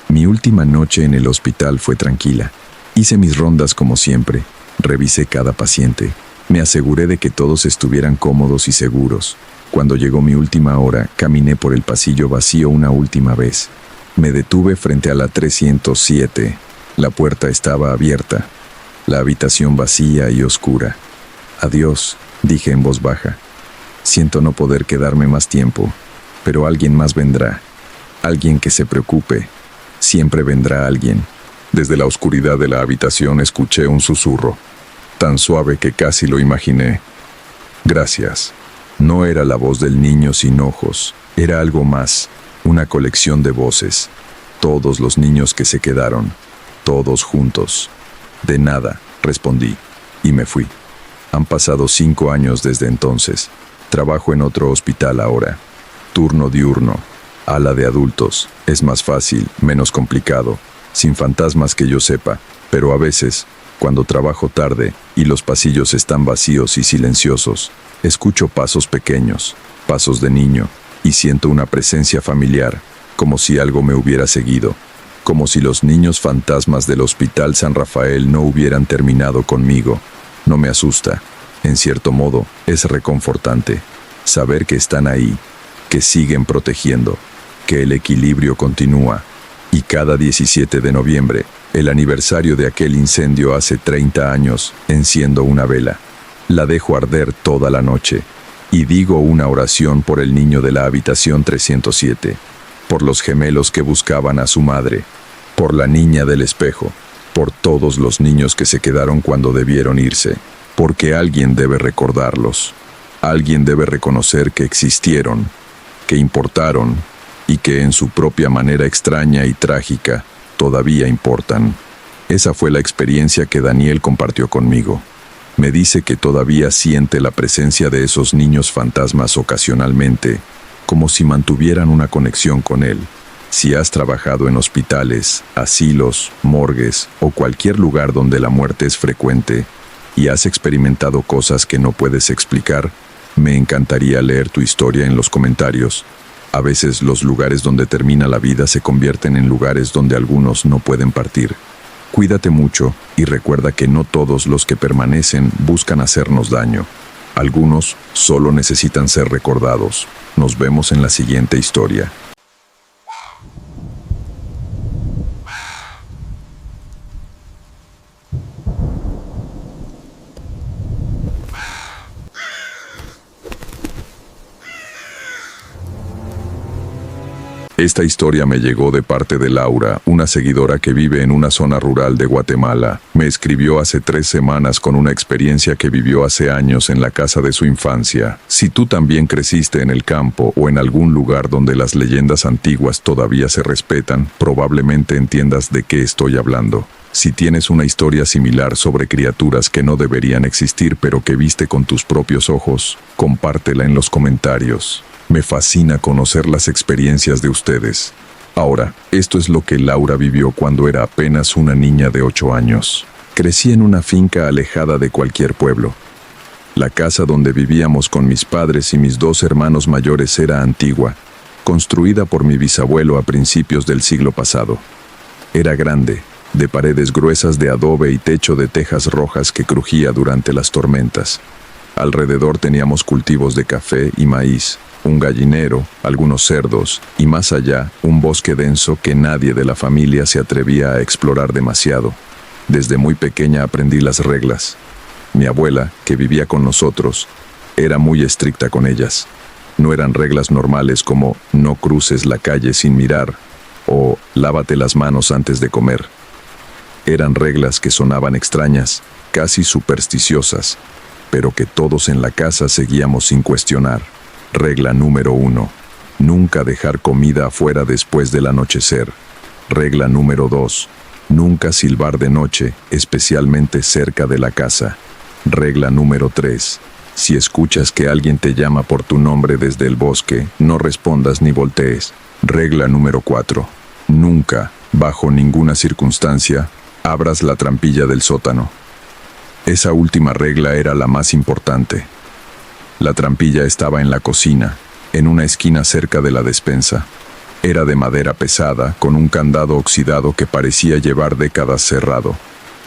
Mi última noche en el hospital fue tranquila. Hice mis rondas como siempre, revisé cada paciente, me aseguré de que todos estuvieran cómodos y seguros. Cuando llegó mi última hora, caminé por el pasillo vacío una última vez. Me detuve frente a la 307. La puerta estaba abierta, la habitación vacía y oscura. «Adiós», dije en voz baja. Siento no poder quedarme más tiempo, pero alguien más vendrá. Alguien que se preocupe. Siempre vendrá alguien. Desde la oscuridad de la habitación escuché un susurro, tan suave que casi lo imaginé. Gracias. No era la voz del niño sin ojos, era algo más, una colección de voces. Todos los niños que se quedaron, todos juntos. De nada, respondí, y me fui. Han pasado 5 años desde entonces. Trabajo en otro hospital ahora. Turno diurno, ala de adultos. Es más fácil, menos complicado, sin fantasmas que yo sepa, pero a veces, cuando trabajo tarde y los pasillos están vacíos y silenciosos, escucho pasos pequeños, pasos de niño, y siento una presencia familiar, como si algo me hubiera seguido, como si los niños fantasmas del Hospital San Rafael no hubieran terminado conmigo. No me asusta, en cierto modo, es reconfortante, saber que están ahí, que siguen protegiendo, que el equilibrio continúa, y cada 17 de noviembre, el aniversario de aquel incendio hace 30 años, enciendo una vela. La dejo arder toda la noche, y digo una oración por el niño de la habitación 307, por los gemelos que buscaban a su madre, por la niña del espejo, por todos los niños que se quedaron cuando debieron irse, porque alguien debe recordarlos, alguien debe reconocer que existieron, que importaron, y que en su propia manera extraña y trágica, todavía importan. Esa fue la experiencia que Daniel compartió conmigo. Me dice que todavía siente la presencia de esos niños fantasmas ocasionalmente, como si mantuvieran una conexión con él. Si has trabajado en hospitales, asilos, morgues o cualquier lugar donde la muerte es frecuente y has experimentado cosas que no puedes explicar, me encantaría leer tu historia en los comentarios. A veces los lugares donde termina la vida se convierten en lugares donde algunos no pueden partir. Cuídate mucho y recuerda que no todos los que permanecen buscan hacernos daño. Algunos solo necesitan ser recordados. Nos vemos en la siguiente historia. Esta historia me llegó de parte de Laura, una seguidora que vive en una zona rural de Guatemala. Me escribió hace 3 semanas con una experiencia que vivió hace años en la casa de su infancia. Si tú también creciste en el campo o en algún lugar donde las leyendas antiguas todavía se respetan, probablemente entiendas de qué estoy hablando. Si tienes una historia similar sobre criaturas que no deberían existir pero que viste con tus propios ojos, compártela en los comentarios. Me fascina conocer las experiencias de ustedes. Ahora, esto es lo que Laura vivió cuando era apenas una niña de 8 años. Crecí en una finca alejada de cualquier pueblo. La casa donde vivíamos con mis padres y mis 2 hermanos mayores era antigua, construida por mi bisabuelo a principios del siglo pasado. Era grande, de paredes gruesas de adobe y techo de tejas rojas que crujía durante las tormentas. Alrededor teníamos cultivos de café y maíz, un gallinero, algunos cerdos, y más allá, un bosque denso que nadie de la familia se atrevía a explorar demasiado. Desde muy pequeña aprendí las reglas. Mi abuela, que vivía con nosotros, era muy estricta con ellas. No eran reglas normales como no cruces la calle sin mirar o lávate las manos antes de comer. Eran reglas que sonaban extrañas, casi supersticiosas, pero que todos en la casa seguíamos sin cuestionar. Regla número 1. Nunca dejar comida afuera después del anochecer. Regla número 2. Nunca silbar de noche, especialmente cerca de la casa. Regla número 3. Si escuchas que alguien te llama por tu nombre desde el bosque, no respondas ni voltees. Regla número 4. Nunca, bajo ninguna circunstancia, abras la trampilla del sótano. Esa última regla era la más importante. La trampilla estaba en la cocina, en una esquina cerca de la despensa. Era de madera pesada, con un candado oxidado que parecía llevar décadas cerrado.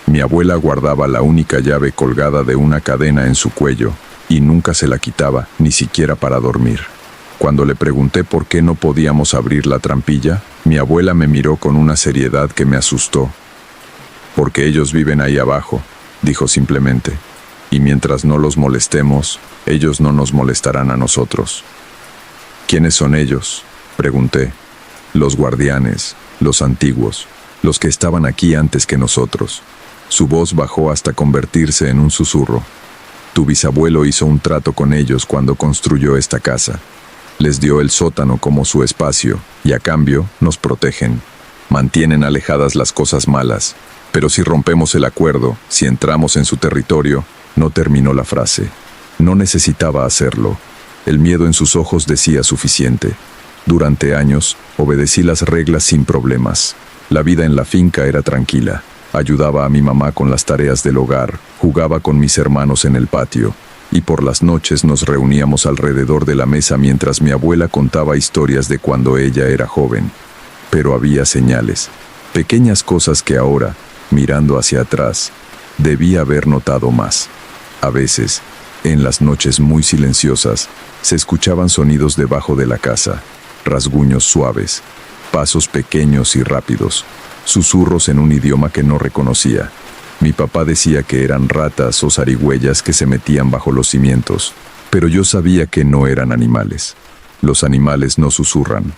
Mi abuela guardaba la única llave colgada de una cadena en su cuello, y nunca se la quitaba, ni siquiera para dormir. Cuando le pregunté por qué no podíamos abrir la trampilla, mi abuela me miró con una seriedad que me asustó. «Porque ellos viven ahí abajo», dijo simplemente. y mientras no los molestemos, ellos no nos molestarán a nosotros. ¿Quiénes son ellos?, pregunté. Los guardianes, los antiguos, los que estaban aquí antes que nosotros. Su voz bajó hasta convertirse en un susurro. Tu bisabuelo hizo un trato con ellos cuando construyó esta casa. Les dio el sótano como su espacio, y a cambio nos protegen. Mantienen alejadas las cosas malas, pero si rompemos el acuerdo, si entramos en su territorio, no terminó la frase. No necesitaba hacerlo. El miedo en sus ojos decía suficiente. Durante años, obedecí las reglas sin problemas. La vida en la finca era tranquila. Ayudaba a mi mamá con las tareas del hogar, jugaba con mis hermanos en el patio, y por las noches nos reuníamos alrededor de la mesa mientras mi abuela contaba historias de cuando ella era joven. Pero había señales, pequeñas cosas que ahora, mirando hacia atrás, debía haber notado más. A veces, en las noches muy silenciosas, se escuchaban sonidos debajo de la casa, rasguños suaves, pasos pequeños y rápidos, susurros en un idioma que no reconocía. Mi papá decía que eran ratas o zarigüeyas que se metían bajo los cimientos, pero yo sabía que no eran animales. Los animales no susurran.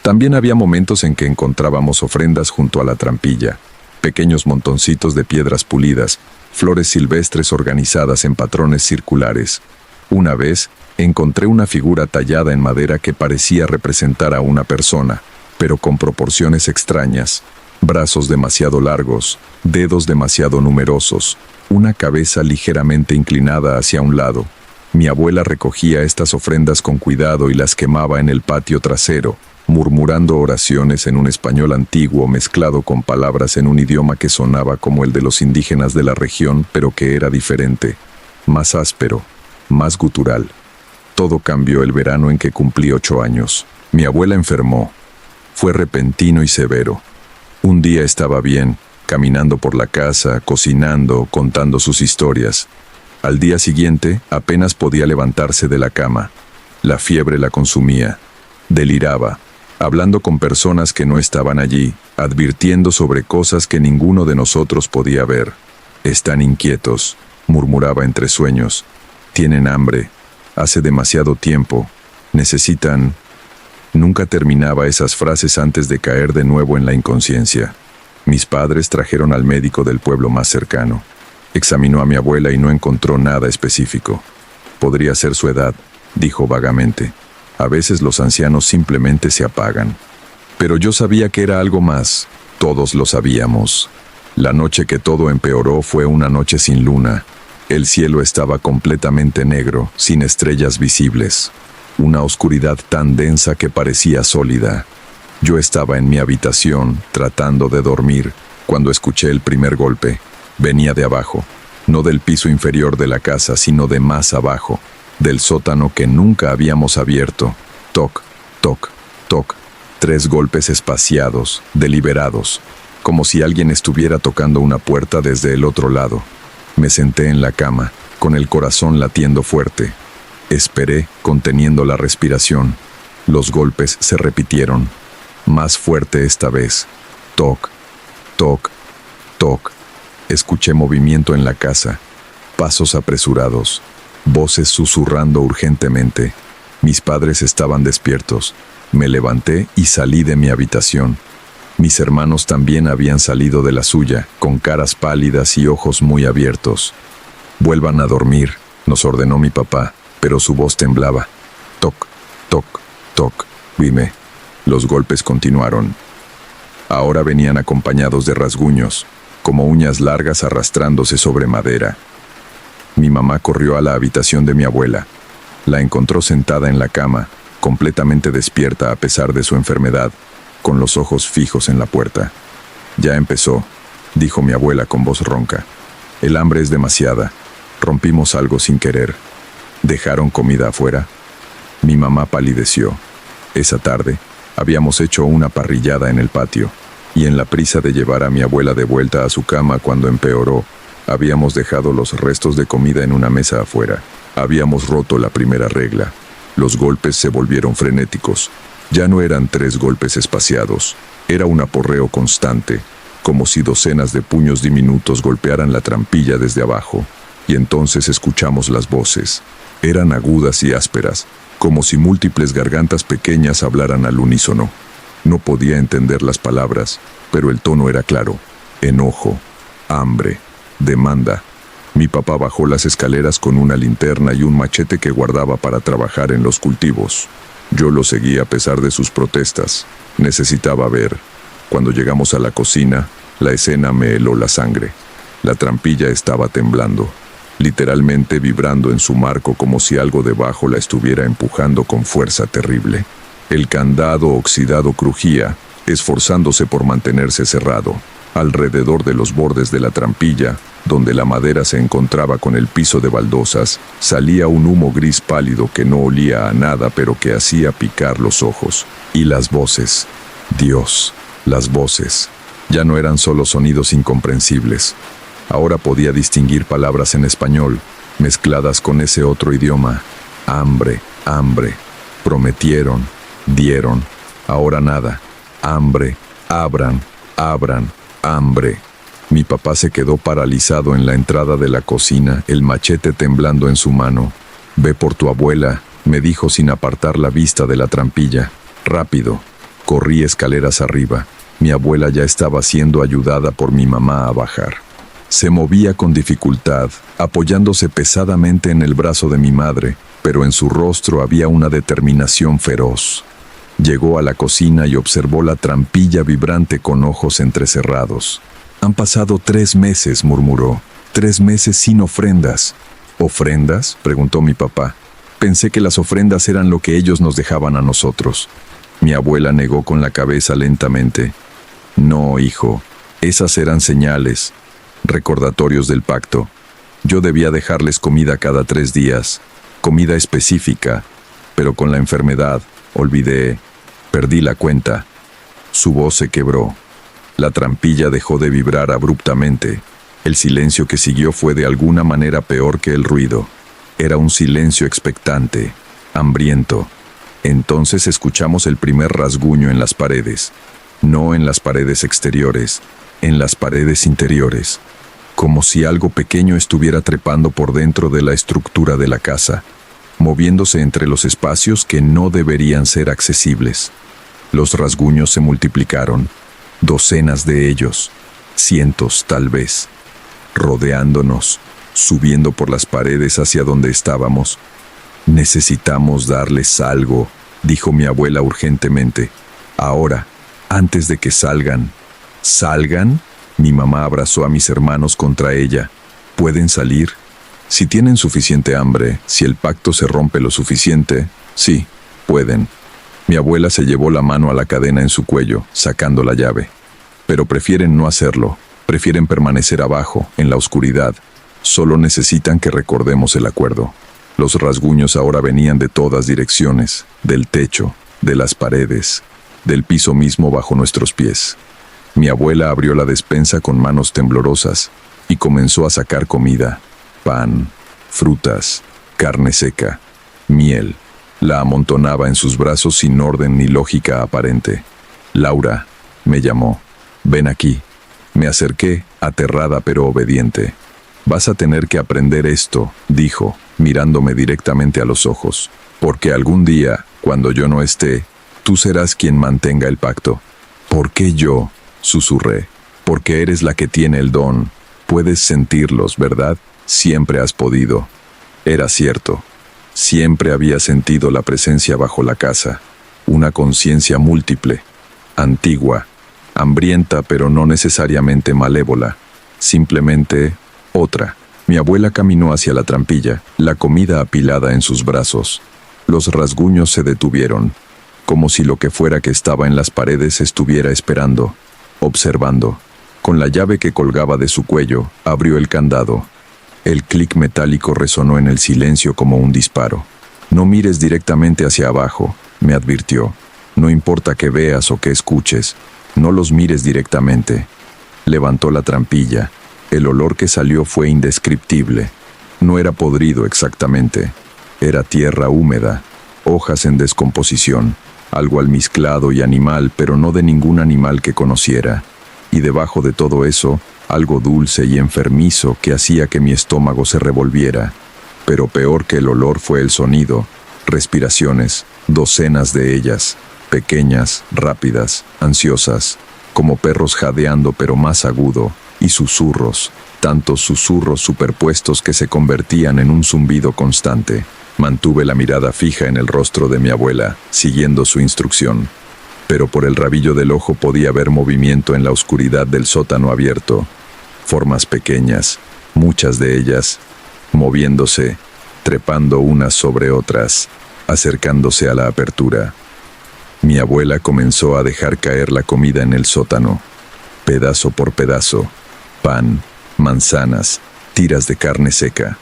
También había momentos en que encontrábamos ofrendas junto a la trampilla, pequeños montoncitos de piedras pulidas, flores silvestres organizadas en patrones circulares. Una vez, encontré una figura tallada en madera que parecía representar a una persona, pero con proporciones extrañas. Brazos demasiado largos, dedos demasiado numerosos, una cabeza ligeramente inclinada hacia un lado. Mi abuela recogía estas ofrendas con cuidado y las quemaba en el patio trasero, murmurando oraciones en un español antiguo mezclado con palabras en un idioma que sonaba como el de los indígenas de la región, pero que era diferente, más áspero, más gutural. Todo cambió el verano en que cumplí 8 años. Mi abuela enfermó. Fue repentino y severo. Un día estaba bien, caminando por la casa, cocinando, contando sus historias. Al día siguiente, apenas podía levantarse de la cama. La fiebre la consumía. Deliraba, hablando con personas que no estaban allí, advirtiendo sobre cosas que ninguno de nosotros podía ver. Están inquietos, murmuraba entre sueños. Tienen hambre. Hace demasiado tiempo. Necesitan... Nunca terminaba esas frases antes de caer de nuevo en la inconsciencia. Mis padres trajeron al médico del pueblo más cercano. Examinó a mi abuela y no encontró nada específico. Podría ser su edad, dijo vagamente. A veces los ancianos simplemente se apagan. Pero yo sabía que era algo más. Todos lo sabíamos. La noche que todo empeoró fue una noche sin luna. El cielo estaba completamente negro, sin estrellas visibles. Una oscuridad tan densa que parecía sólida. Yo estaba en mi habitación, tratando de dormir, cuando escuché el primer golpe. Venía de abajo, no del piso inferior de la casa, sino de más abajo, del sótano que nunca habíamos abierto. Toc, toc, toc. 3 golpes espaciados, deliberados, como si alguien estuviera tocando una puerta desde el otro lado. Me senté en la cama, con el corazón latiendo fuerte. Esperé, conteniendo la respiración. Los golpes se repitieron, más fuerte esta vez. Toc, toc, toc. Escuché movimiento en la casa, pasos apresurados, voces susurrando urgentemente. Mis padres estaban despiertos. Me levanté y salí de mi habitación. Mis hermanos también habían salido de la suya, con caras pálidas y ojos muy abiertos. «Vuelvan a dormir», nos ordenó mi papá, pero su voz temblaba. Toc, toc, toc. Vime. Los golpes continuaron. Ahora venían acompañados de rasguños, como uñas largas arrastrándose sobre madera. Mi mamá corrió a la habitación de mi abuela. La encontró sentada en la cama, completamente despierta a pesar de su enfermedad, con los ojos fijos en la puerta. «Ya empezó», dijo mi abuela con voz ronca. «El hambre es demasiada. Rompimos algo sin querer. ¿Dejaron comida afuera?» Mi mamá palideció. Esa tarde, habíamos hecho una parrillada en el patio, y en la prisa de llevar a mi abuela de vuelta a su cama cuando empeoró, habíamos dejado los restos de comida en una mesa afuera. Habíamos roto la primera regla. Los golpes se volvieron frenéticos. Ya no eran 3 golpes espaciados, era un aporreo constante, como si docenas de puños diminutos golpearan la trampilla desde abajo. y entonces escuchamos las voces. Eran agudas y ásperas, como si múltiples gargantas pequeñas hablaran al unísono. No podía entender las palabras, pero el tono era claro. Enojo, hambre, demanda. Mi papá bajó las escaleras con una linterna y un machete que guardaba para trabajar en los cultivos. Yo lo seguí a pesar de sus protestas. Necesitaba ver. Cuando llegamos a la cocina, la escena me heló la sangre. La trampilla estaba temblando, literalmente vibrando en su marco como si algo debajo la estuviera empujando con fuerza terrible. El candado oxidado crujía, esforzándose por mantenerse cerrado. Alrededor de los bordes de la trampilla, donde la madera se encontraba con el piso de baldosas, salía un humo gris pálido que no olía a nada pero que hacía picar los ojos. Y las voces. Dios, las voces. Ya no eran solo sonidos incomprensibles. Ahora podía distinguir palabras en español, mezcladas con ese otro idioma. Hambre, hambre. Prometieron, dieron. Ahora nada. Hambre, abran, abran, hambre. Mi papá se quedó paralizado en la entrada de la cocina, el machete temblando en su mano. «Ve por tu abuela», me dijo sin apartar la vista de la trampilla. Rápido. Corrí escaleras arriba. Mi abuela ya estaba siendo ayudada por mi mamá a bajar. Se movía con dificultad, apoyándose pesadamente en el brazo de mi madre, pero en su rostro había una determinación feroz. Llegó a la cocina y observó la trampilla vibrante con ojos entrecerrados. «Han pasado 3 meses», murmuró. 3 meses sin ofrendas. «¿Ofrendas?», preguntó mi papá. Pensé que las ofrendas eran lo que ellos nos dejaban a nosotros. Mi abuela negó con la cabeza lentamente. «No, hijo, esas eran señales, recordatorios del pacto. Yo debía dejarles comida cada 3 días, comida específica, pero con la enfermedad, olvidé, perdí la cuenta». Su voz se quebró. La trampilla dejó de vibrar abruptamente. El silencio que siguió fue de alguna manera peor que el ruido. Era un silencio expectante, hambriento. Entonces escuchamos el primer rasguño en las paredes. No en las paredes exteriores, en las paredes interiores. Como si algo pequeño estuviera trepando por dentro de la estructura de la casa, moviéndose entre los espacios que no deberían ser accesibles. Los rasguños se multiplicaron. Docenas de ellos, cientos tal vez, rodeándonos, subiendo por las paredes hacia donde estábamos. «Necesitamos darles algo», dijo mi abuela urgentemente. «Ahora, antes de que salgan». «¿Salgan?». Mi mamá abrazó a mis hermanos contra ella. «¿Pueden salir? Si tienen suficiente hambre, si el pacto se rompe lo suficiente, sí, pueden». Mi abuela se llevó la mano a la cadena en su cuello, sacando la llave. Pero prefieren no hacerlo, prefieren permanecer abajo, en la oscuridad. Solo necesitan que recordemos el acuerdo. Los rasguños ahora venían de todas direcciones, del techo, de las paredes, del piso mismo bajo nuestros pies. Mi abuela abrió la despensa con manos temblorosas y comenzó a sacar comida, pan, frutas, carne seca, miel. La amontonaba en sus brazos sin orden ni lógica aparente. «Laura», me llamó. «Ven aquí». Me acerqué, aterrada pero obediente. «Vas a tener que aprender esto», dijo, mirándome directamente a los ojos. «Porque algún día, cuando yo no esté, tú serás quien mantenga el pacto». «¿Por qué yo?», susurré. «Porque eres la que tiene el don. Puedes sentirlos, ¿verdad? Siempre has podido». Era cierto. Siempre había sentido la presencia bajo la casa, una conciencia múltiple, antigua, hambrienta pero no necesariamente malévola, simplemente otra. Mi abuela caminó hacia la trampilla, la comida apilada en sus brazos. Los rasguños se detuvieron, como si lo que fuera que estaba en las paredes estuviera esperando, observando. Con la llave que colgaba de su cuello, abrió el candado. El clic metálico resonó en el silencio como un disparo. «No mires directamente hacia abajo», me advirtió. «No importa qué veas o qué escuches, no los mires directamente». Levantó la trampilla. El olor que salió fue indescriptible. No era podrido exactamente. Era tierra húmeda, hojas en descomposición, algo almizclado y animal, pero no de ningún animal que conociera. y debajo de todo eso, algo dulce y enfermizo que hacía que mi estómago se revolviera. Pero peor que el olor fue el sonido, respiraciones, docenas de ellas, pequeñas, rápidas, ansiosas, como perros jadeando pero más agudo, y susurros, tantos susurros superpuestos que se convertían en un zumbido constante. Mantuve la mirada fija en el rostro de mi abuela, siguiendo su instrucción. Pero por el rabillo del ojo podía ver movimiento en la oscuridad del sótano abierto. Formas pequeñas, muchas de ellas, moviéndose, trepando unas sobre otras, acercándose a la apertura. Mi abuela comenzó a dejar caer la comida en el sótano, pedazo por pedazo, pan, manzanas, tiras de carne seca.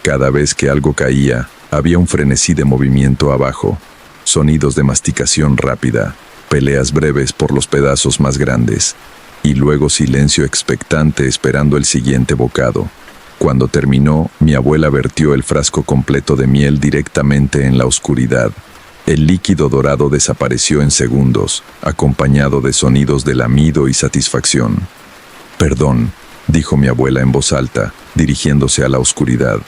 Cada vez que algo caía, había un frenesí de movimiento abajo, sonidos de masticación rápida, peleas breves por los pedazos más grandes, y luego silencio expectante esperando el siguiente bocado. Cuando terminó, mi abuela vertió el frasco completo de miel directamente en la oscuridad. El líquido dorado desapareció en segundos, acompañado de sonidos de lamido y satisfacción. «Perdón», dijo mi abuela en voz alta, dirigiéndose a la oscuridad.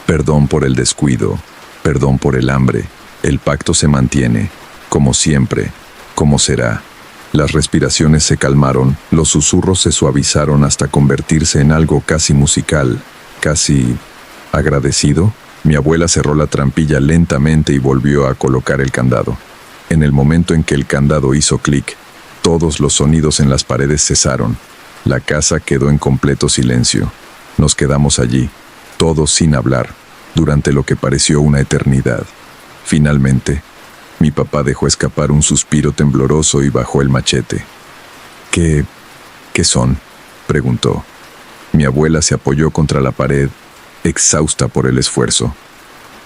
«Perdón por el descuido, perdón por el hambre. El pacto se mantiene, como siempre, como será». Las respiraciones se calmaron, los susurros se suavizaron hasta convertirse en algo casi musical, casi agradecido. Mi abuela cerró la trampilla lentamente y volvió a colocar el candado. En el momento en que el candado hizo clic, todos los sonidos en las paredes cesaron. La casa quedó en completo silencio. Nos quedamos allí, todos sin hablar, durante lo que pareció una eternidad. Finalmente, mi papá dejó escapar un suspiro tembloroso y bajó el machete. ¿Qué son?», preguntó. Mi abuela se apoyó contra la pared, exhausta por el esfuerzo.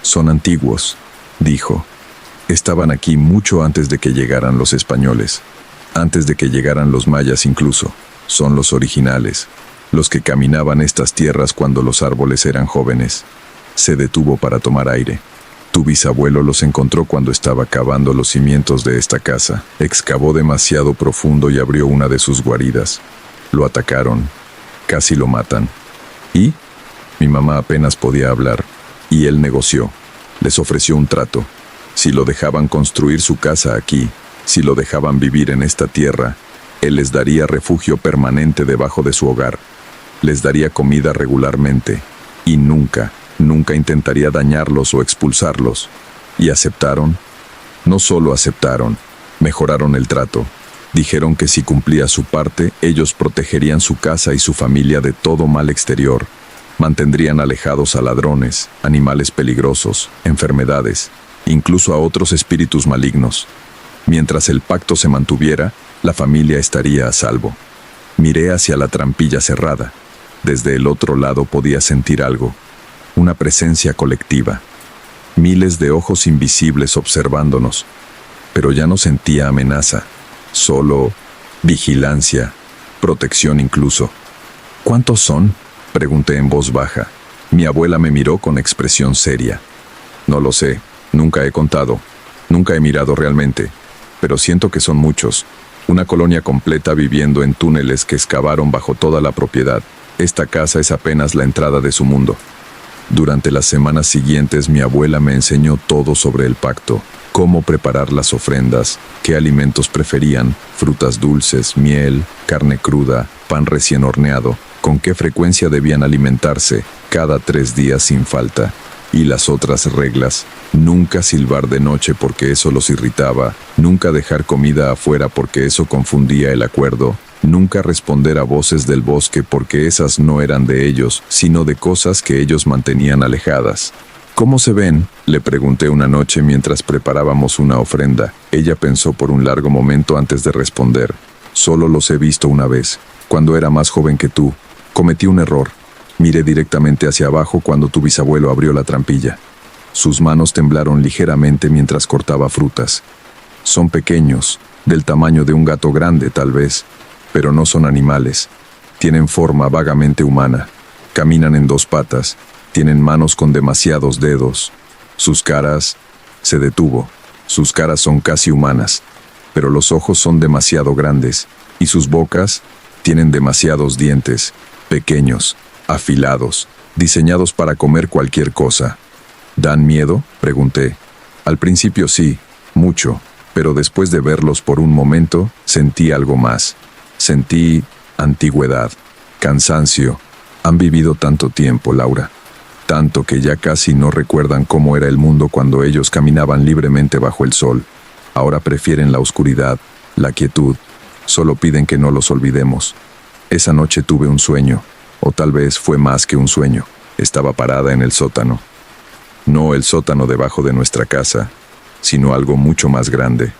«Son antiguos», dijo. «Estaban aquí mucho antes de que llegaran los españoles, antes de que llegaran los mayas incluso. Son los originales, los que caminaban estas tierras cuando los árboles eran jóvenes». Se detuvo para tomar aire. «Tu bisabuelo los encontró cuando estaba cavando los cimientos de esta casa. Excavó demasiado profundo y abrió una de sus guaridas. Lo atacaron. Casi lo matan. ¿Y?». Mi mamá apenas podía hablar, y él negoció. Les ofreció un trato. Si lo dejaban construir su casa aquí, si lo dejaban vivir en esta tierra, él les daría refugio permanente debajo de su hogar. Les daría comida regularmente, y nunca intentaría dañarlos o expulsarlos. ¿Y aceptaron? No solo aceptaron, mejoraron el trato. Dijeron que si cumplía su parte, ellos protegerían su casa y su familia de todo mal exterior. Mantendrían alejados a ladrones, animales peligrosos, enfermedades, incluso a otros espíritus malignos. Mientras el pacto se mantuviera, la familia estaría a salvo. Miré hacia la trampilla cerrada. Desde el otro lado podía sentir algo. Una presencia colectiva. Miles de ojos invisibles observándonos. Pero ya no sentía amenaza. Solo vigilancia, protección incluso. «¿Cuántos son?», pregunté en voz baja. Mi abuela me miró con expresión seria. «No lo sé, nunca he contado, nunca he mirado realmente, pero siento que son muchos. Una colonia completa viviendo en túneles que excavaron bajo toda la propiedad. Esta casa es apenas la entrada de su mundo». Durante las semanas siguientes mi abuela me enseñó todo sobre el pacto, cómo preparar las ofrendas, qué alimentos preferían, frutas dulces, miel, carne cruda, pan recién horneado, con qué frecuencia debían alimentarse, cada 3 días sin falta, y las otras reglas: nunca silbar de noche porque eso los irritaba, nunca dejar comida afuera porque eso confundía el acuerdo, nunca responder a voces del bosque porque esas no eran de ellos, sino de cosas que ellos mantenían alejadas. «¿Cómo se ven?», le pregunté una noche mientras preparábamos una ofrenda. Ella pensó por un largo momento antes de responder. «Solo los he visto una vez, cuando era más joven que tú. Cometí un error. Miré directamente hacia abajo cuando tu bisabuelo abrió la trampilla». Sus manos temblaron ligeramente mientras cortaba frutas. «Son pequeños, del tamaño de un gato grande tal vez, pero no son animales. Tienen forma vagamente humana. Caminan en 2 patas. Tienen manos con demasiados dedos. Sus caras…». Se detuvo. «Sus caras son casi humanas, pero los ojos son demasiado grandes. Y sus bocas…». Tienen demasiados dientes, pequeños, afilados, diseñados para comer cualquier cosa. ¿Dan miedo?, pregunté. Al principio sí, mucho, pero después de verlos por un momento, sentí algo más. Sentí antigüedad, cansancio. Han vivido tanto tiempo, Laura. Tanto que ya casi no recuerdan cómo era el mundo cuando ellos caminaban libremente bajo el sol. Ahora prefieren la oscuridad, la quietud. Solo piden que no los olvidemos. Esa noche tuve un sueño, o tal vez fue más que un sueño. Estaba parada en el sótano. No el sótano debajo de nuestra casa, sino algo mucho más grande.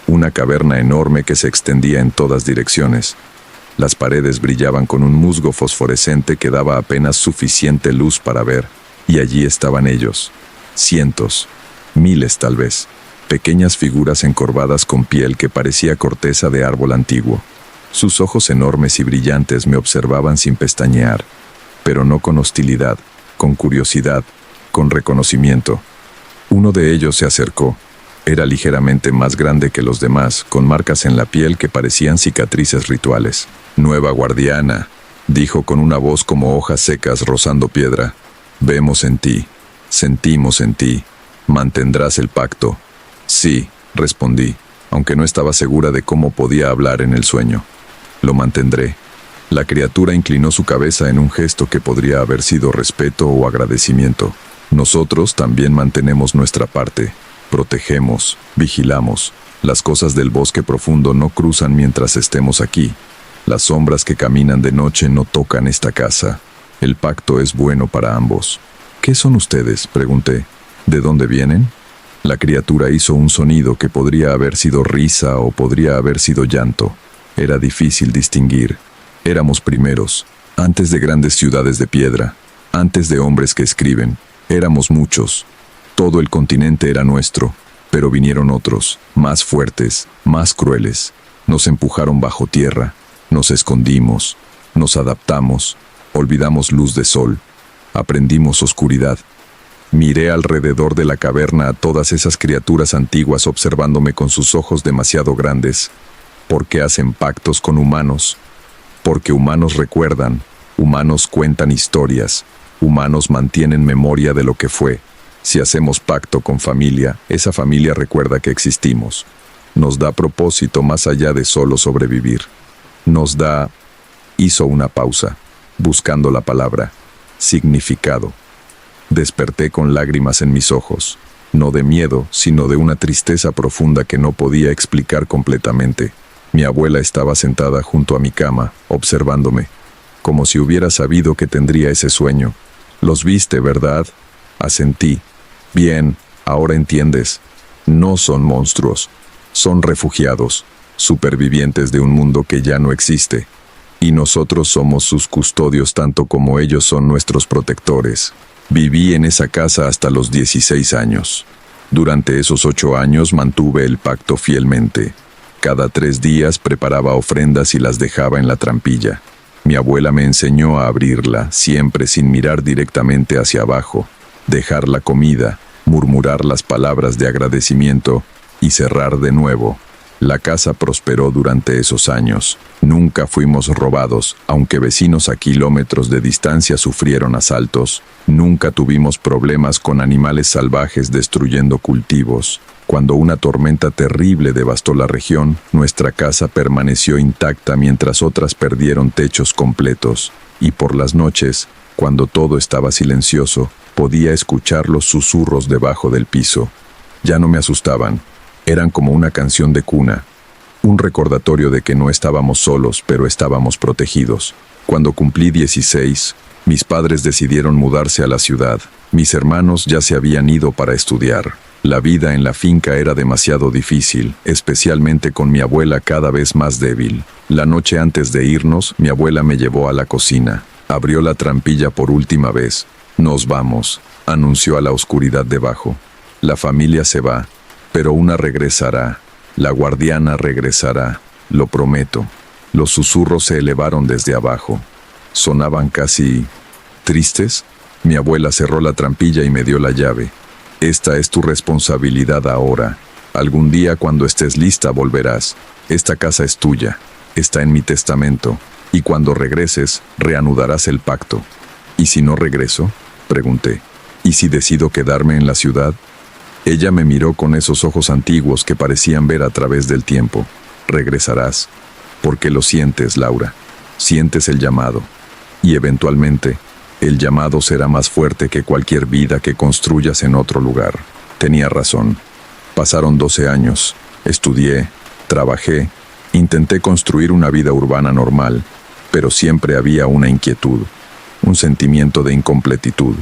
Una caverna enorme que se extendía en todas direcciones. Las paredes brillaban con un musgo fosforescente que daba apenas suficiente luz para ver, y allí estaban ellos. Cientos, miles tal vez. Pequeñas figuras encorvadas con piel que parecía corteza de árbol antiguo. Sus ojos enormes y brillantes me observaban sin pestañear, pero no con hostilidad, con curiosidad, con reconocimiento. Uno de ellos se acercó. Era ligeramente más grande que los demás, con marcas en la piel que parecían cicatrices rituales. «Nueva guardiana», dijo con una voz como hojas secas rozando piedra. «Vemos en ti, sentimos en ti. ¿Mantendrás el pacto?» «Sí», respondí, aunque no estaba segura de cómo podía hablar en el sueño. «Lo mantendré». La criatura inclinó su cabeza en un gesto que podría haber sido respeto o agradecimiento. «Nosotros también mantenemos nuestra parte. Protegemos, vigilamos. Las cosas del bosque profundo no cruzan mientras estemos aquí. Las sombras que caminan de noche no tocan esta casa. El pacto es bueno para ambos». «¿Qué son ustedes?», pregunté. «¿De dónde vienen?». La criatura hizo un sonido que podría haber sido risa o podría haber sido llanto. Era difícil distinguir. Éramos primeros, antes de grandes ciudades de piedra, antes de hombres que escriben. Éramos muchos. Todo el continente era nuestro, pero vinieron otros, más fuertes, más crueles. Nos empujaron bajo tierra, nos escondimos, nos adaptamos, olvidamos luz de sol, aprendimos oscuridad. Miré alrededor de la caverna a todas esas criaturas antiguas observándome con sus ojos demasiado grandes. ¿Por qué hacen pactos con humanos? Porque humanos recuerdan, humanos cuentan historias, humanos mantienen memoria de lo que fue. Si hacemos pacto con familia, esa familia recuerda que existimos. Nos da propósito más allá de solo sobrevivir. Nos da... Hizo una pausa, buscando la palabra. Significado. Desperté con lágrimas en mis ojos. No de miedo, sino de una tristeza profunda que no podía explicar completamente. Mi abuela estaba sentada junto a mi cama, observándome, como si hubiera sabido que tendría ese sueño. «Los viste, ¿verdad?», asentí. «Bien, ahora entiendes. No son monstruos. Son refugiados, supervivientes de un mundo que ya no existe. Y nosotros somos sus custodios tanto como ellos son nuestros protectores». Viví en esa casa hasta los 16 años. Durante esos 8 años mantuve el pacto fielmente. Cada 3 días preparaba ofrendas y las dejaba en la trampilla. Mi abuela me enseñó a abrirla, siempre sin mirar directamente hacia abajo, dejar la comida, murmurar las palabras de agradecimiento y cerrar de nuevo. La casa prosperó durante esos años. Nunca fuimos robados, aunque vecinos a kilómetros de distancia sufrieron asaltos. Nunca tuvimos problemas con animales salvajes destruyendo cultivos. Cuando una tormenta terrible devastó la región, nuestra casa permaneció intacta mientras otras perdieron techos completos. Y por las noches, cuando todo estaba silencioso, podía escuchar los susurros debajo del piso. Ya no me asustaban. Eran como una canción de cuna, un recordatorio de que no estábamos solos, pero estábamos protegidos. Cuando cumplí 16, mis padres decidieron mudarse a la ciudad. Mis hermanos ya se habían ido para estudiar. La vida en la finca era demasiado difícil, especialmente con mi abuela cada vez más débil. La noche antes de irnos, mi abuela me llevó a la cocina. Abrió la trampilla por última vez. «Nos vamos», anunció a la oscuridad debajo. «La familia se va. Pero una regresará, la guardiana regresará, lo prometo». Los susurros se elevaron desde abajo. Sonaban casi tristes. Mi abuela cerró la trampilla y me dio la llave. «Esta es tu responsabilidad ahora. Algún día cuando estés lista volverás. Esta casa es tuya. Está en mi testamento. Y cuando regreses, reanudarás el pacto. ¿Y si no regreso?, pregunté. ¿Y si decido quedarme en la ciudad? Ella me miró con esos ojos antiguos que parecían ver a través del tiempo. Regresarás, porque lo sientes, Laura. Sientes el llamado. Y eventualmente, el llamado será más fuerte que cualquier vida que construyas en otro lugar. Tenía razón. Pasaron 12 años. Estudié, trabajé, intenté construir una vida urbana normal, pero siempre había una inquietud, un sentimiento de incompletitud.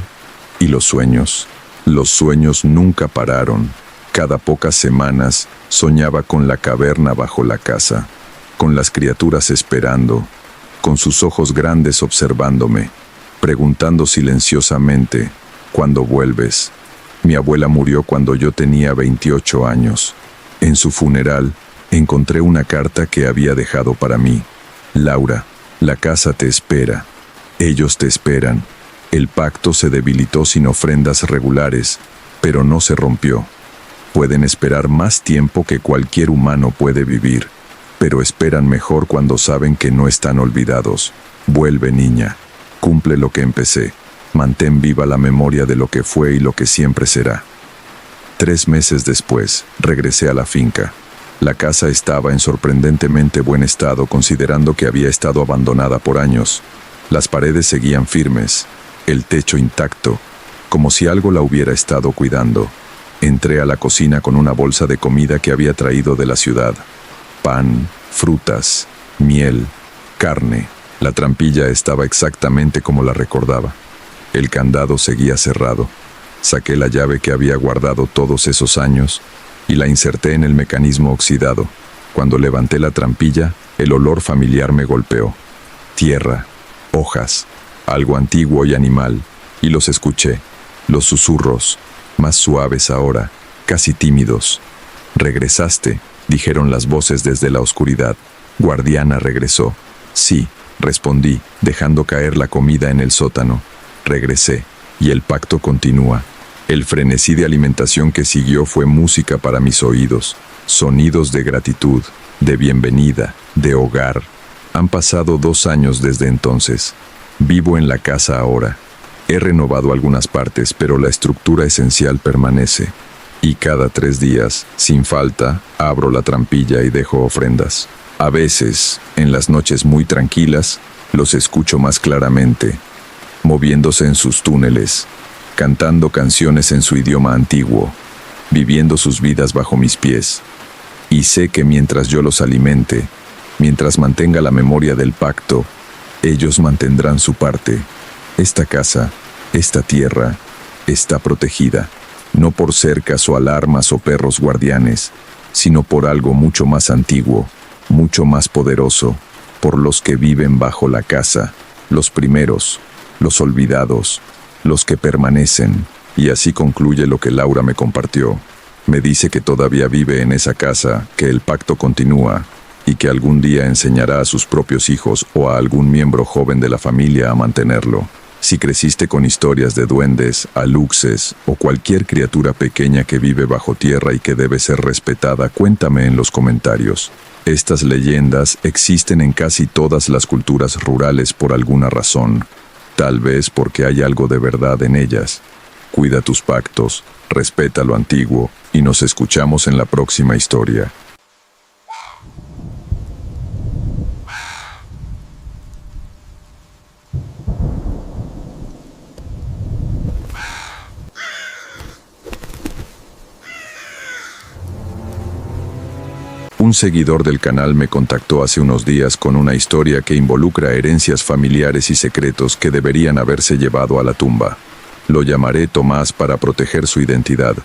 Y los sueños nunca pararon. Cada pocas semanas soñaba con la caverna bajo la casa, con las criaturas esperando, con sus ojos grandes observándome, preguntando silenciosamente, ¿cuándo vuelves? Mi abuela murió cuando yo tenía 28 años. En su funeral, encontré una carta que había dejado para mí. Laura, la casa te espera. Ellos te esperan. El pacto se debilitó sin ofrendas regulares, pero no se rompió. Pueden esperar más tiempo que cualquier humano puede vivir, pero esperan mejor cuando saben que no están olvidados. Vuelve, niña. Cumple lo que empecé. Mantén viva la memoria de lo que fue y lo que siempre será. 3 meses después, regresé a la finca. La casa estaba en sorprendentemente buen estado considerando que había estado abandonada por años. Las paredes seguían firmes, el techo intacto, como si algo la hubiera estado cuidando. Entré a la cocina con una bolsa de comida que había traído de la ciudad. Pan, frutas, miel, carne. La trampilla estaba exactamente como la recordaba. El candado seguía cerrado. Saqué la llave que había guardado todos esos años y la inserté en el mecanismo oxidado. Cuando levanté la trampilla, el olor familiar me golpeó. Tierra, hojas, algo antiguo y animal, y los escuché. Los susurros, más suaves ahora, casi tímidos. «Regresaste», dijeron las voces desde la oscuridad. «Guardiana regresó». «Sí», respondí, dejando caer la comida en el sótano. Regresé, y el pacto continúa. El frenesí de alimentación que siguió fue música para mis oídos, sonidos de gratitud, de bienvenida, de hogar. Han pasado 2 años desde entonces. Vivo en la casa ahora. He renovado algunas partes, pero la estructura esencial permanece. Y cada 3 días, sin falta, abro la trampilla y dejo ofrendas. A veces, en las noches muy tranquilas, los escucho más claramente, moviéndose en sus túneles, cantando canciones en su idioma antiguo, viviendo sus vidas bajo mis pies. Y sé que mientras yo los alimente, mientras mantenga la memoria del pacto, ellos mantendrán su parte. Esta casa, esta tierra, está protegida, no por cercas o alarmas o perros guardianes, sino por algo mucho más antiguo, mucho más poderoso, por los que viven bajo la casa, los primeros, los olvidados, los que permanecen. Y así concluye lo que Laura me compartió. Me dice que todavía vive en esa casa, que el pacto continúa, y que algún día enseñará a sus propios hijos o a algún miembro joven de la familia a mantenerlo. Si creciste con historias de duendes, aluxes o cualquier criatura pequeña que vive bajo tierra y que debe ser respetada, cuéntame en los comentarios. Estas leyendas existen en casi todas las culturas rurales por alguna razón, tal vez porque hay algo de verdad en ellas. Cuida tus pactos, respeta lo antiguo y nos escuchamos en la próxima historia. Un seguidor del canal me contactó hace unos días con una historia que involucra herencias familiares y secretos que deberían haberse llevado a la tumba. Lo llamaré Tomás para proteger su identidad.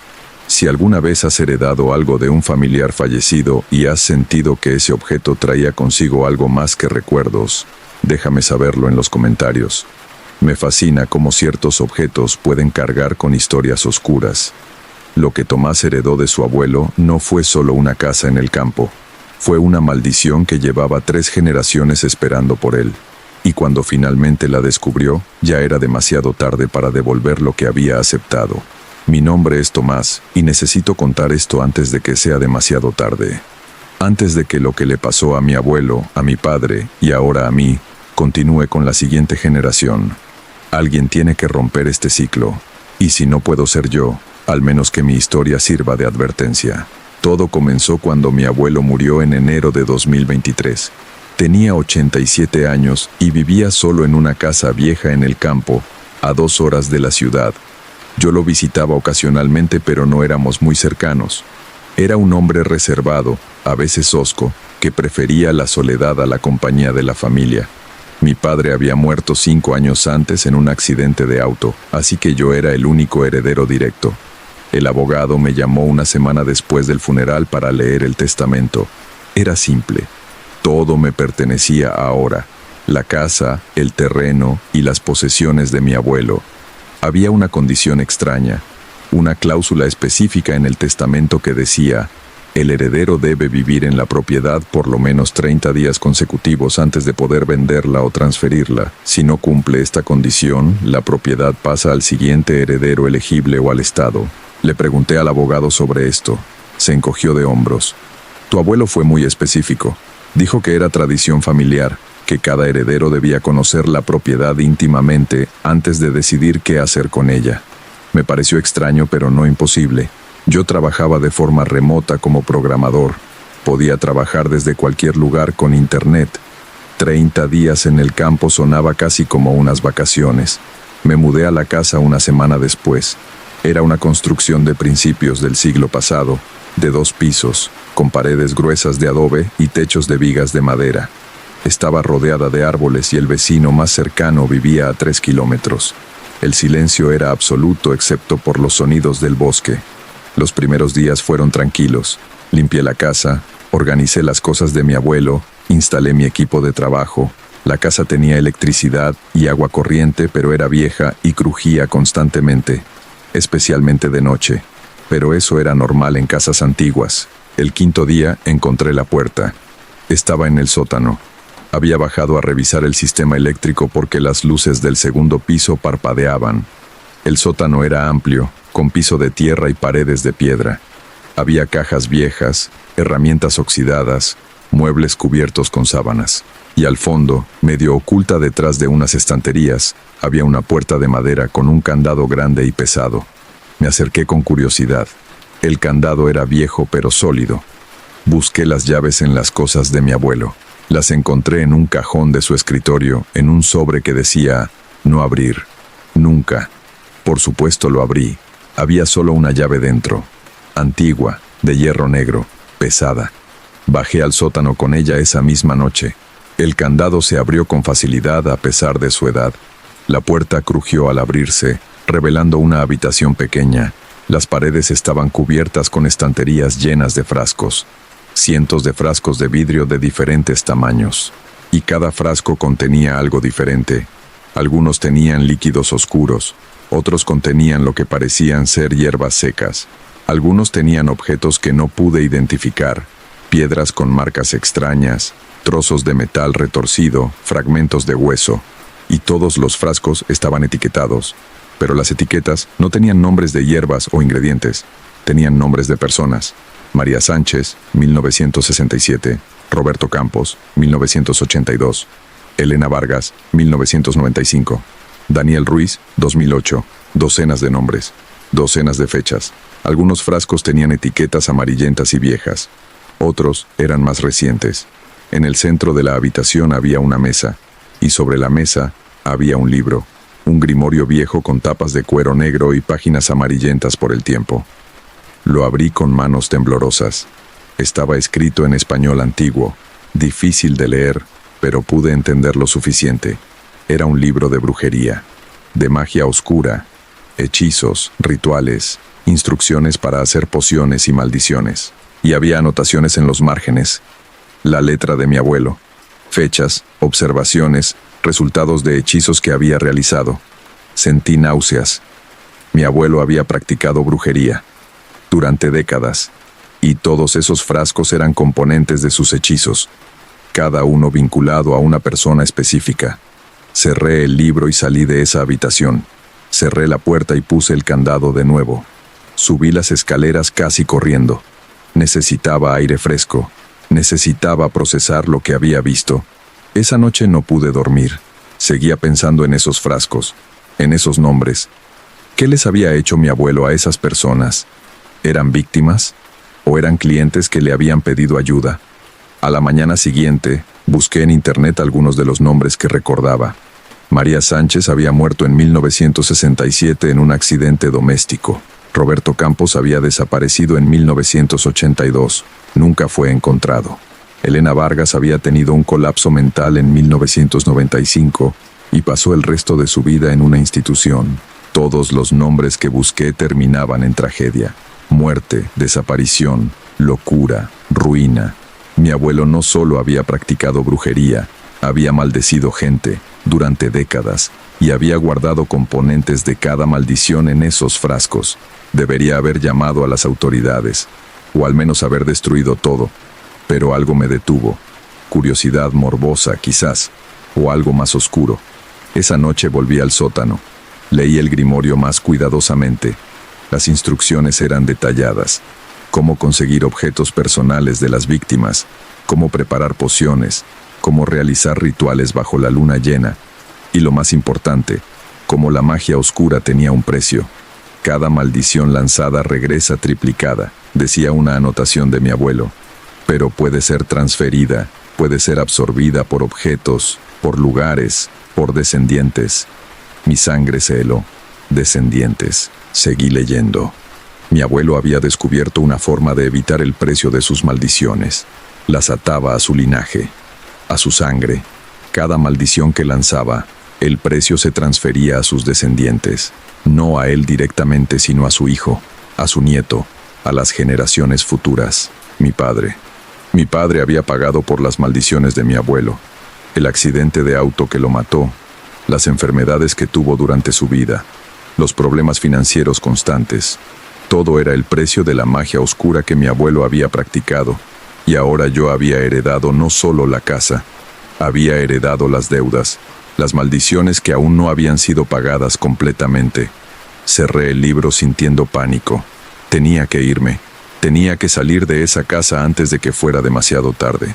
Si alguna vez has heredado algo de un familiar fallecido y has sentido que ese objeto traía consigo algo más que recuerdos, déjame saberlo en los comentarios. Me fascina cómo ciertos objetos pueden cargar con historias oscuras. Lo que Tomás heredó de su abuelo no fue solo una casa en el campo. Fue una maldición que llevaba 3 generaciones esperando por él. Y cuando finalmente la descubrió, ya era demasiado tarde para devolver lo que había aceptado. Mi nombre es Tomás, y necesito contar esto antes de que sea demasiado tarde. Antes de que lo que le pasó a mi abuelo, a mi padre, y ahora a mí, Continúe con la siguiente generación. Alguien tiene que romper este ciclo. Y si no puedo ser yo, al menos que mi historia sirva de advertencia. Todo comenzó cuando mi abuelo murió en enero de 2023. Tenía 87 años y vivía solo en una casa vieja en el campo, a 2 horas de la ciudad. Yo lo visitaba ocasionalmente, pero no éramos muy cercanos. Era un hombre reservado, a veces hosco, que prefería la soledad a la compañía de la familia. Mi padre había muerto 5 años antes en un accidente de auto, así que yo era el único heredero directo. El abogado me llamó una semana después del funeral para leer el testamento. Era simple. Todo me pertenecía ahora: la casa, el terreno y las posesiones de mi abuelo. Había una condición extraña, una cláusula específica en el testamento que decía: el heredero debe vivir en la propiedad por lo menos 30 días consecutivos antes de poder venderla o transferirla. Si no cumple esta condición, la propiedad pasa al siguiente heredero elegible o al Estado. Le pregunté al abogado sobre esto. Se encogió de hombros. Tu abuelo fue muy específico. Dijo que era tradición familiar, que cada heredero debía conocer la propiedad íntimamente antes de decidir qué hacer con ella. Me pareció extraño, pero no imposible. Yo trabajaba de forma remota como programador. Podía trabajar desde cualquier lugar con internet. 30 días en el campo sonaba casi como unas vacaciones. Me mudé a la casa una semana después. Era una construcción de principios del siglo pasado, de 2 pisos, con paredes gruesas de adobe y techos de vigas de madera. Estaba rodeada de árboles y el vecino más cercano vivía a 3 kilómetros. El silencio era absoluto excepto por los sonidos del bosque. Los primeros días fueron tranquilos. Limpié la casa, organicé las cosas de mi abuelo, instalé mi equipo de trabajo. La casa tenía electricidad y agua corriente, pero era vieja y crujía constantemente, especialmente de noche. Pero eso era normal en casas antiguas. El 5.º día encontré la puerta. Estaba en el sótano. Había bajado a revisar el sistema eléctrico porque las luces del 2.º piso parpadeaban. El sótano era amplio, con piso de tierra y paredes de piedra. Había cajas viejas, herramientas oxidadas, muebles cubiertos con sábanas. Y al fondo, medio oculta detrás de unas estanterías, había una puerta de madera con un candado grande y pesado. Me acerqué con curiosidad. El candado era viejo pero sólido. Busqué las llaves en las cosas de mi abuelo. Las encontré en un cajón de su escritorio, en un sobre que decía: no abrir. Nunca. Por supuesto lo abrí. Había solo una llave dentro. Antigua, de hierro negro, pesada. Bajé al sótano con ella esa misma noche. El candado se abrió con facilidad a pesar de su edad. La puerta crujió al abrirse, revelando una habitación pequeña. Las paredes estaban cubiertas con estanterías llenas de frascos. Cientos de frascos de vidrio de diferentes tamaños. Y cada frasco contenía algo diferente. Algunos tenían líquidos oscuros, otros contenían lo que parecían ser hierbas secas. Algunos tenían objetos que no pude identificar, piedras con marcas extrañas, trozos de metal retorcido, fragmentos de hueso. Y todos los frascos estaban etiquetados. Pero las etiquetas no tenían nombres de hierbas o ingredientes, tenían nombres de personas. María Sánchez, 1967, Roberto Campos, 1982, Elena Vargas, 1995, Daniel Ruiz, 2008, docenas de nombres, docenas de fechas. Algunos frascos tenían etiquetas amarillentas y viejas, otros eran más recientes. En el centro de la habitación había una mesa, y sobre la mesa había un libro, un grimorio viejo con tapas de cuero negro y páginas amarillentas por el tiempo. Lo abrí con manos temblorosas. Estaba escrito en español antiguo, difícil de leer, pero pude entender lo suficiente. Era un libro de brujería, de magia oscura, hechizos, rituales, instrucciones para hacer pociones y maldiciones. Y había anotaciones en los márgenes. La letra de mi abuelo, fechas, observaciones, resultados de hechizos que había realizado. Sentí náuseas. Mi abuelo había practicado brujería durante décadas, y todos esos frascos eran componentes de sus hechizos, cada uno vinculado a una persona específica. Cerré el libro y salí de esa habitación. Cerré la puerta y puse el candado de nuevo. Subí las escaleras casi corriendo. Necesitaba aire fresco. Necesitaba procesar lo que había visto. Esa noche no pude dormir. Seguía pensando en esos frascos, en esos nombres. ¿Qué les había hecho mi abuelo a esas personas? ¿Eran víctimas? ¿O eran clientes que le habían pedido ayuda? A la mañana siguiente, busqué en internet algunos de los nombres que recordaba. María Sánchez había muerto en 1967 en un accidente doméstico. Roberto Campos había desaparecido en 1982. Nunca fue encontrado. Elena Vargas había tenido un colapso mental en 1995 y pasó el resto de su vida en una institución. Todos los nombres que busqué terminaban en tragedia. Muerte, desaparición, locura, ruina. Mi abuelo no solo había practicado brujería, había maldecido gente durante décadas y había guardado componentes de cada maldición en esos frascos. Debería haber llamado a las autoridades, o al menos haber destruido todo, pero algo me detuvo. Curiosidad morbosa, quizás, o algo más oscuro. Esa noche volví al sótano. Leí el grimorio más cuidadosamente. Las instrucciones eran detalladas. Cómo conseguir objetos personales de las víctimas, cómo preparar pociones, cómo realizar rituales bajo la luna llena, y lo más importante, cómo la magia oscura tenía un precio. Cada maldición lanzada regresa triplicada, decía una anotación de mi abuelo, pero puede ser transferida, puede ser absorbida por objetos, por lugares, por descendientes. Mi sangre se heló. Descendientes. Seguí leyendo. Mi abuelo había descubierto una forma de evitar el precio de sus maldiciones. Las ataba a su linaje, a su sangre. Cada maldición que lanzaba, el precio se transfería a sus descendientes. No a él directamente, sino a su hijo, a su nieto, a las generaciones futuras. Mi padre. Mi padre había pagado por las maldiciones de mi abuelo. El accidente de auto que lo mató, las enfermedades que tuvo durante su vida, los problemas financieros constantes. Todo era el precio de la magia oscura que mi abuelo había practicado. Y ahora yo había heredado no solo la casa, había heredado las deudas, las maldiciones que aún no habían sido pagadas completamente. Cerré el libro sintiendo pánico. Tenía que irme. Tenía que salir de esa casa antes de que fuera demasiado tarde.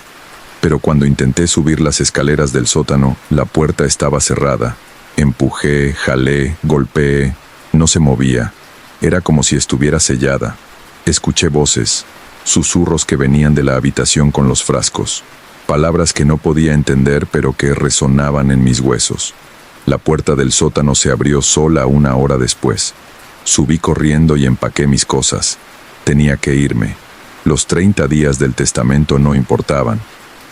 Pero cuando intenté subir las escaleras del sótano, la puerta estaba cerrada. Empujé, jalé, golpeé. No se movía. Era como si estuviera sellada. Escuché voces, susurros que venían de la habitación con los frascos. Palabras que no podía entender pero que resonaban en mis huesos. La puerta del sótano se abrió sola 1 hora después. Subí corriendo y empaqué mis cosas. Tenía que irme. Los 30 días del testamento no importaban.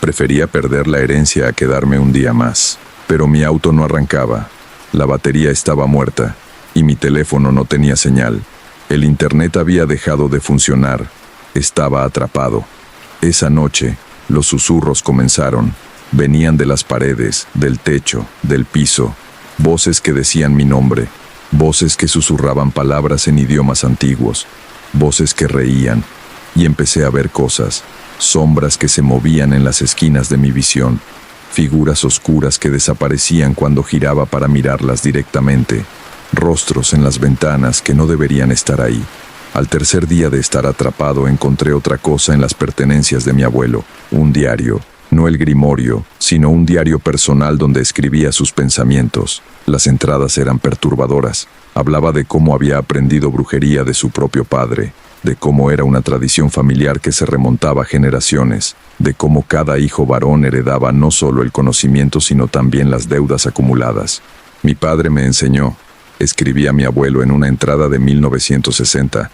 Prefería perder la herencia a quedarme un día más. Pero mi auto no arrancaba. La batería estaba muerta y mi teléfono no tenía señal. El internet había dejado de funcionar. Estaba atrapado. Esa noche, los susurros comenzaron. Venían de las paredes, del techo, del piso. Voces que decían mi nombre. Voces que susurraban palabras en idiomas antiguos. Voces que reían. Y empecé a ver cosas. Sombras que se movían en las esquinas de mi visión. Figuras oscuras que desaparecían cuando giraba para mirarlas directamente. Rostros en las ventanas que no deberían estar ahí. Al tercer día de estar atrapado encontré otra cosa en las pertenencias de mi abuelo, un diario, no el grimorio, sino un diario personal donde escribía sus pensamientos. Las entradas eran perturbadoras. Hablaba de cómo había aprendido brujería de su propio padre, de cómo era una tradición familiar que se remontaba a generaciones, de cómo cada hijo varón heredaba no solo el conocimiento sino también las deudas acumuladas. Mi padre me enseñó, escribía mi abuelo en una entrada de 1960,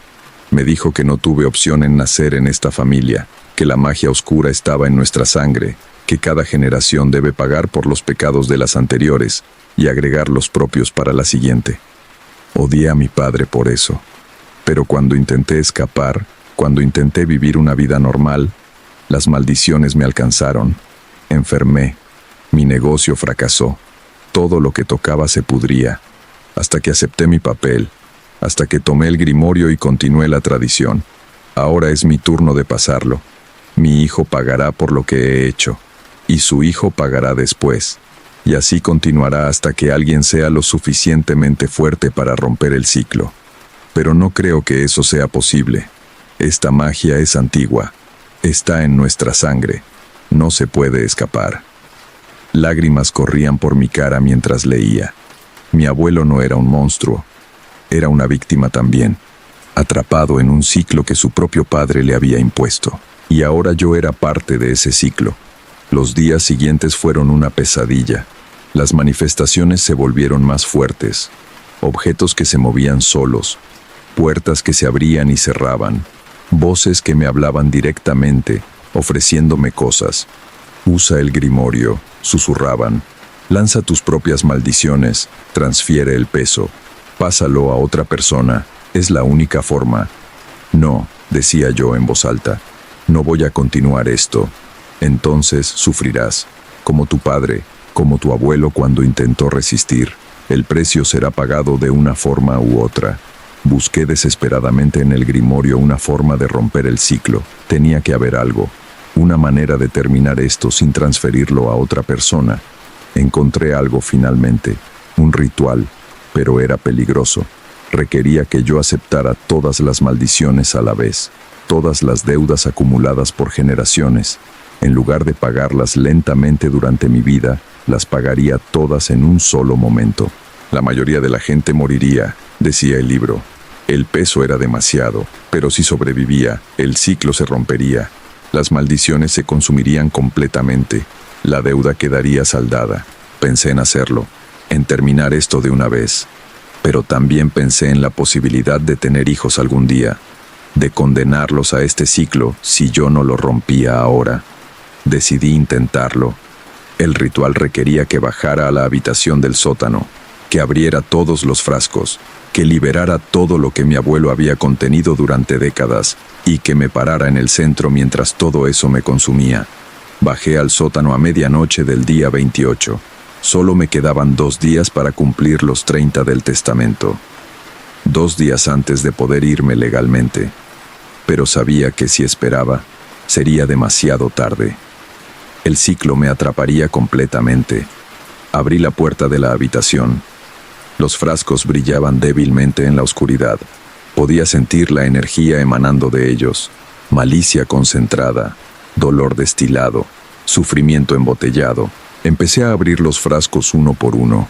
me dijo que no tuve opción en nacer en esta familia, que la magia oscura estaba en nuestra sangre, que cada generación debe pagar por los pecados de las anteriores y agregar los propios para la siguiente. Odié a mi padre por eso. Pero cuando intenté escapar, cuando intenté vivir una vida normal, las maldiciones me alcanzaron. Enfermé. Mi negocio fracasó. Todo lo que tocaba se pudría. Hasta que acepté mi papel. Hasta que tomé el grimorio y continué la tradición. Ahora es mi turno de pasarlo. Mi hijo pagará por lo que he hecho. Y su hijo pagará después. Y así continuará hasta que alguien sea lo suficientemente fuerte para romper el ciclo. Pero no creo que eso sea posible. Esta magia es antigua. Está en nuestra sangre. No se puede escapar. Lágrimas corrían por mi cara mientras leía. Mi abuelo no era un monstruo, era una víctima también, atrapado en un ciclo que su propio padre le había impuesto. Y ahora yo era parte de ese ciclo. Los días siguientes fueron una pesadilla. Las manifestaciones se volvieron más fuertes. Objetos que se movían solos, puertas que se abrían y cerraban, voces que me hablaban directamente, ofreciéndome cosas. Usa el grimorio, susurraban. Lanza tus propias maldiciones, transfiere el peso, pásalo a otra persona, es la única forma. No, decía yo en voz alta, no voy a continuar esto. Entonces sufrirás, como tu padre, como tu abuelo cuando intentó resistir. El precio será pagado de una forma u otra. Busqué desesperadamente en el grimorio una forma de romper el ciclo. Tenía que haber algo, una manera de terminar esto sin transferirlo a otra persona. Encontré algo finalmente, un ritual, pero era peligroso. Requería que yo aceptara todas las maldiciones a la vez, todas las deudas acumuladas por generaciones. En lugar de pagarlas lentamente durante mi vida, las pagaría todas en un solo momento. La mayoría de la gente moriría, decía el libro. El peso era demasiado, pero si sobrevivía, el ciclo se rompería. Las maldiciones se consumirían completamente. La deuda quedaría saldada. Pensé en hacerlo, en terminar esto de una vez. Pero también pensé en la posibilidad de tener hijos algún día, de condenarlos a este ciclo si yo no lo rompía ahora. Decidí intentarlo. El ritual requería que bajara a la habitación del sótano, que abriera todos los frascos, que liberara todo lo que mi abuelo había contenido durante décadas y que me parara en el centro mientras todo eso me consumía. Bajé al sótano a medianoche del día 28. Solo me quedaban 2 días para cumplir los 30 del testamento. 2 días antes de poder irme legalmente. Pero sabía que si esperaba, sería demasiado tarde. El ciclo me atraparía completamente. Abrí la puerta de la habitación. Los frascos brillaban débilmente en la oscuridad. Podía sentir la energía emanando de ellos. Malicia concentrada, dolor destilado, sufrimiento embotellado. Empecé a abrir los frascos uno por uno.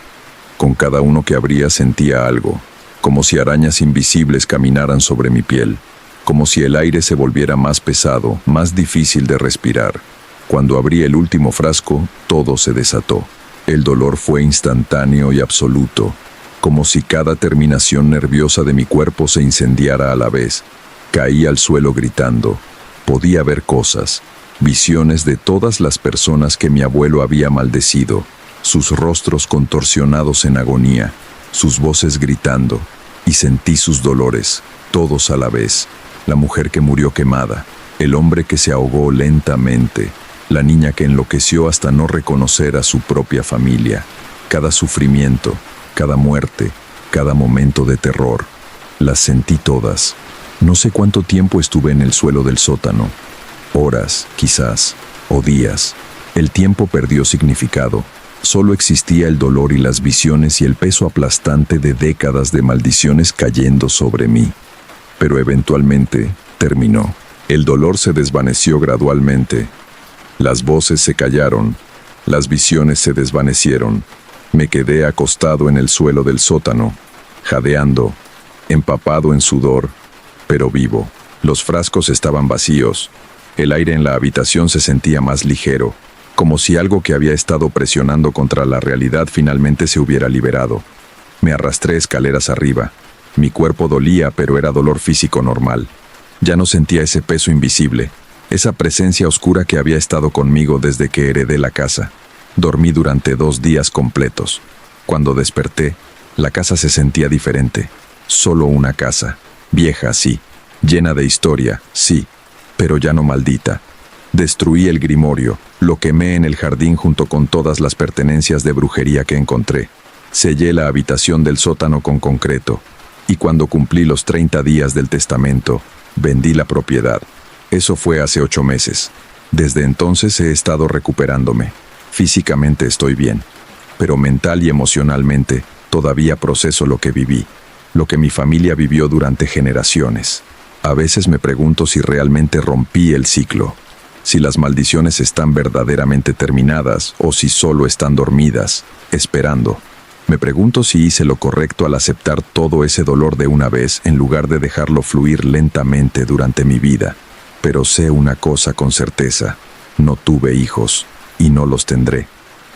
Con cada uno que abría sentía algo, como si arañas invisibles caminaran sobre mi piel, como si el aire se volviera más pesado, más difícil de respirar. Cuando abrí el último frasco, todo se desató. El dolor fue instantáneo y absoluto, como si cada terminación nerviosa de mi cuerpo se incendiara a la vez. Caí al suelo gritando. Podía ver cosas, visiones de todas las personas que mi abuelo había maldecido, sus rostros contorsionados en agonía, sus voces gritando, y sentí sus dolores, todos a la vez. La mujer que murió quemada, el hombre que se ahogó lentamente, la niña que enloqueció hasta no reconocer a su propia familia. Cada sufrimiento, cada muerte, cada momento de terror, las sentí todas. No sé cuánto tiempo estuve en el suelo del sótano. Horas, quizás, o días. El tiempo perdió significado. Solo existía el dolor y las visiones y el peso aplastante de décadas de maldiciones cayendo sobre mí. Pero eventualmente terminó. El dolor se desvaneció gradualmente. Las voces se callaron. Las visiones se desvanecieron. Me quedé acostado en el suelo del sótano, jadeando, empapado en sudor, pero vivo. Los frascos estaban vacíos. El aire en la habitación se sentía más ligero, como si algo que había estado presionando contra la realidad finalmente se hubiera liberado. Me arrastré escaleras arriba. Mi cuerpo dolía, pero era dolor físico normal. Ya no sentía ese peso invisible, esa presencia oscura que había estado conmigo desde que heredé la casa. Dormí durante 2 días completos. Cuando desperté, la casa se sentía diferente. Solo una casa, vieja, sí, llena de historia, sí, pero ya no maldita. Destruí el grimorio, lo quemé en el jardín junto con todas las pertenencias de brujería que encontré. Sellé la habitación del sótano con concreto, y cuando cumplí los 30 días del testamento, vendí la propiedad. Eso fue hace 8 meses. Desde entonces he estado recuperándome. Físicamente estoy bien, pero mental y emocionalmente todavía proceso lo que viví, lo que mi familia vivió durante generaciones. A veces me pregunto si realmente rompí el ciclo, si las maldiciones están verdaderamente terminadas o si solo están dormidas, esperando. Me pregunto si hice lo correcto al aceptar todo ese dolor de una vez en lugar de dejarlo fluir lentamente durante mi vida. Pero sé una cosa con certeza, no tuve hijos y no los tendré.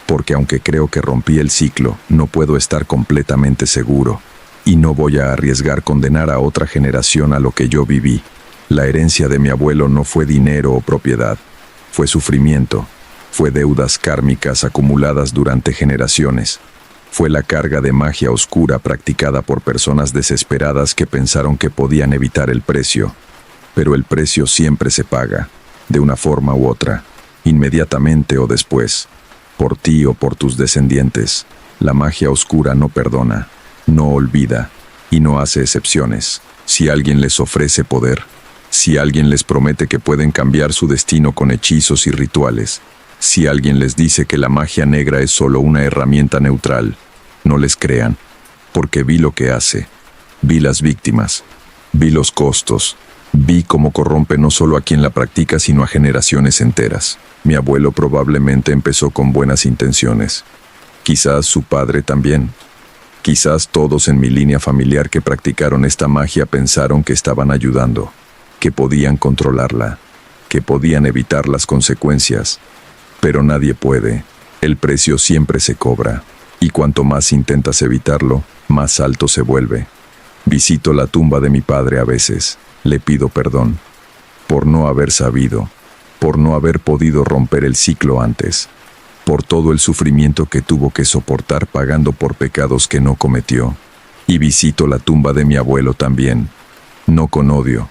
Porque aunque creo que rompí el ciclo, no puedo estar completamente seguro. Y no voy a arriesgar condenar a otra generación a lo que yo viví. La herencia de mi abuelo no fue dinero o propiedad, fue sufrimiento, fue deudas kármicas acumuladas durante generaciones. Fue la carga de magia oscura practicada por personas desesperadas que pensaron que podían evitar el precio. Pero el precio siempre se paga, de una forma u otra, inmediatamente o después, por ti o por tus descendientes. La magia oscura no perdona, no olvida y no hace excepciones. Si alguien les ofrece poder, si alguien les promete que pueden cambiar su destino con hechizos y rituales, si alguien les dice que la magia negra es solo una herramienta neutral, no les crean, porque vi lo que hace, vi las víctimas, vi los costos, vi cómo corrompe no solo a quien la practica sino a generaciones enteras. Mi abuelo probablemente empezó con buenas intenciones, quizás su padre también. Quizás todos en mi línea familiar que practicaron esta magia pensaron que estaban ayudando, que podían controlarla, que podían evitar las consecuencias. Pero nadie puede. El precio siempre se cobra, y cuanto más intentas evitarlo, más alto se vuelve. Visito la tumba de mi padre a veces, le pido perdón, por no haber sabido, por no haber podido romper el ciclo antes, por todo el sufrimiento que tuvo que soportar pagando por pecados que no cometió. Y visito la tumba de mi abuelo también, no con odio,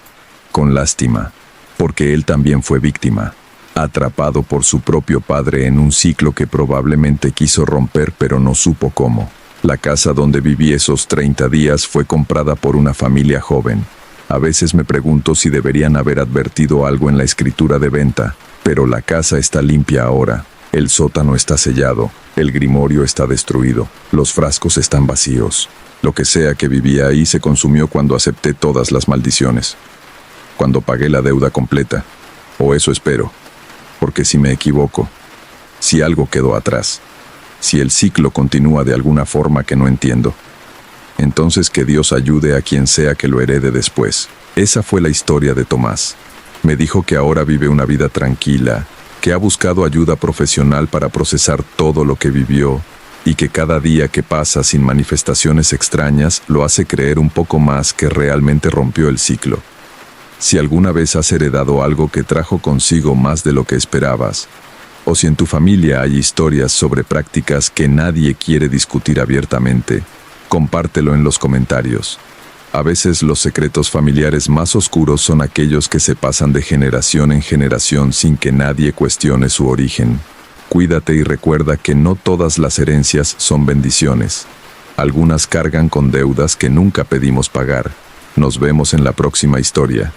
con lástima, porque él también fue víctima, atrapado por su propio padre en un ciclo que probablemente quiso romper pero no supo cómo. La casa donde viví esos 30 días fue comprada por una familia joven. A veces me pregunto si deberían haber advertido algo en la escritura de venta, pero la casa está limpia ahora. El sótano está sellado, el grimorio está destruido, los frascos están vacíos. Lo que sea que vivía ahí se consumió cuando acepté todas las maldiciones. Cuando pagué la deuda completa. O eso espero. Porque si me equivoco, si algo quedó atrás, si el ciclo continúa de alguna forma que no entiendo, entonces que Dios ayude a quien sea que lo herede después. Esa fue la historia de Tomás. Me dijo que ahora vive una vida tranquila, que ha buscado ayuda profesional para procesar todo lo que vivió y que cada día que pasa sin manifestaciones extrañas lo hace creer un poco más que realmente rompió el ciclo. Si alguna vez has heredado algo que trajo consigo más de lo que esperabas, o si en tu familia hay historias sobre prácticas que nadie quiere discutir abiertamente, compártelo en los comentarios. A veces los secretos familiares más oscuros son aquellos que se pasan de generación en generación sin que nadie cuestione su origen. Cuídate y recuerda que no todas las herencias son bendiciones. Algunas cargan con deudas que nunca pedimos pagar. Nos vemos en la próxima historia.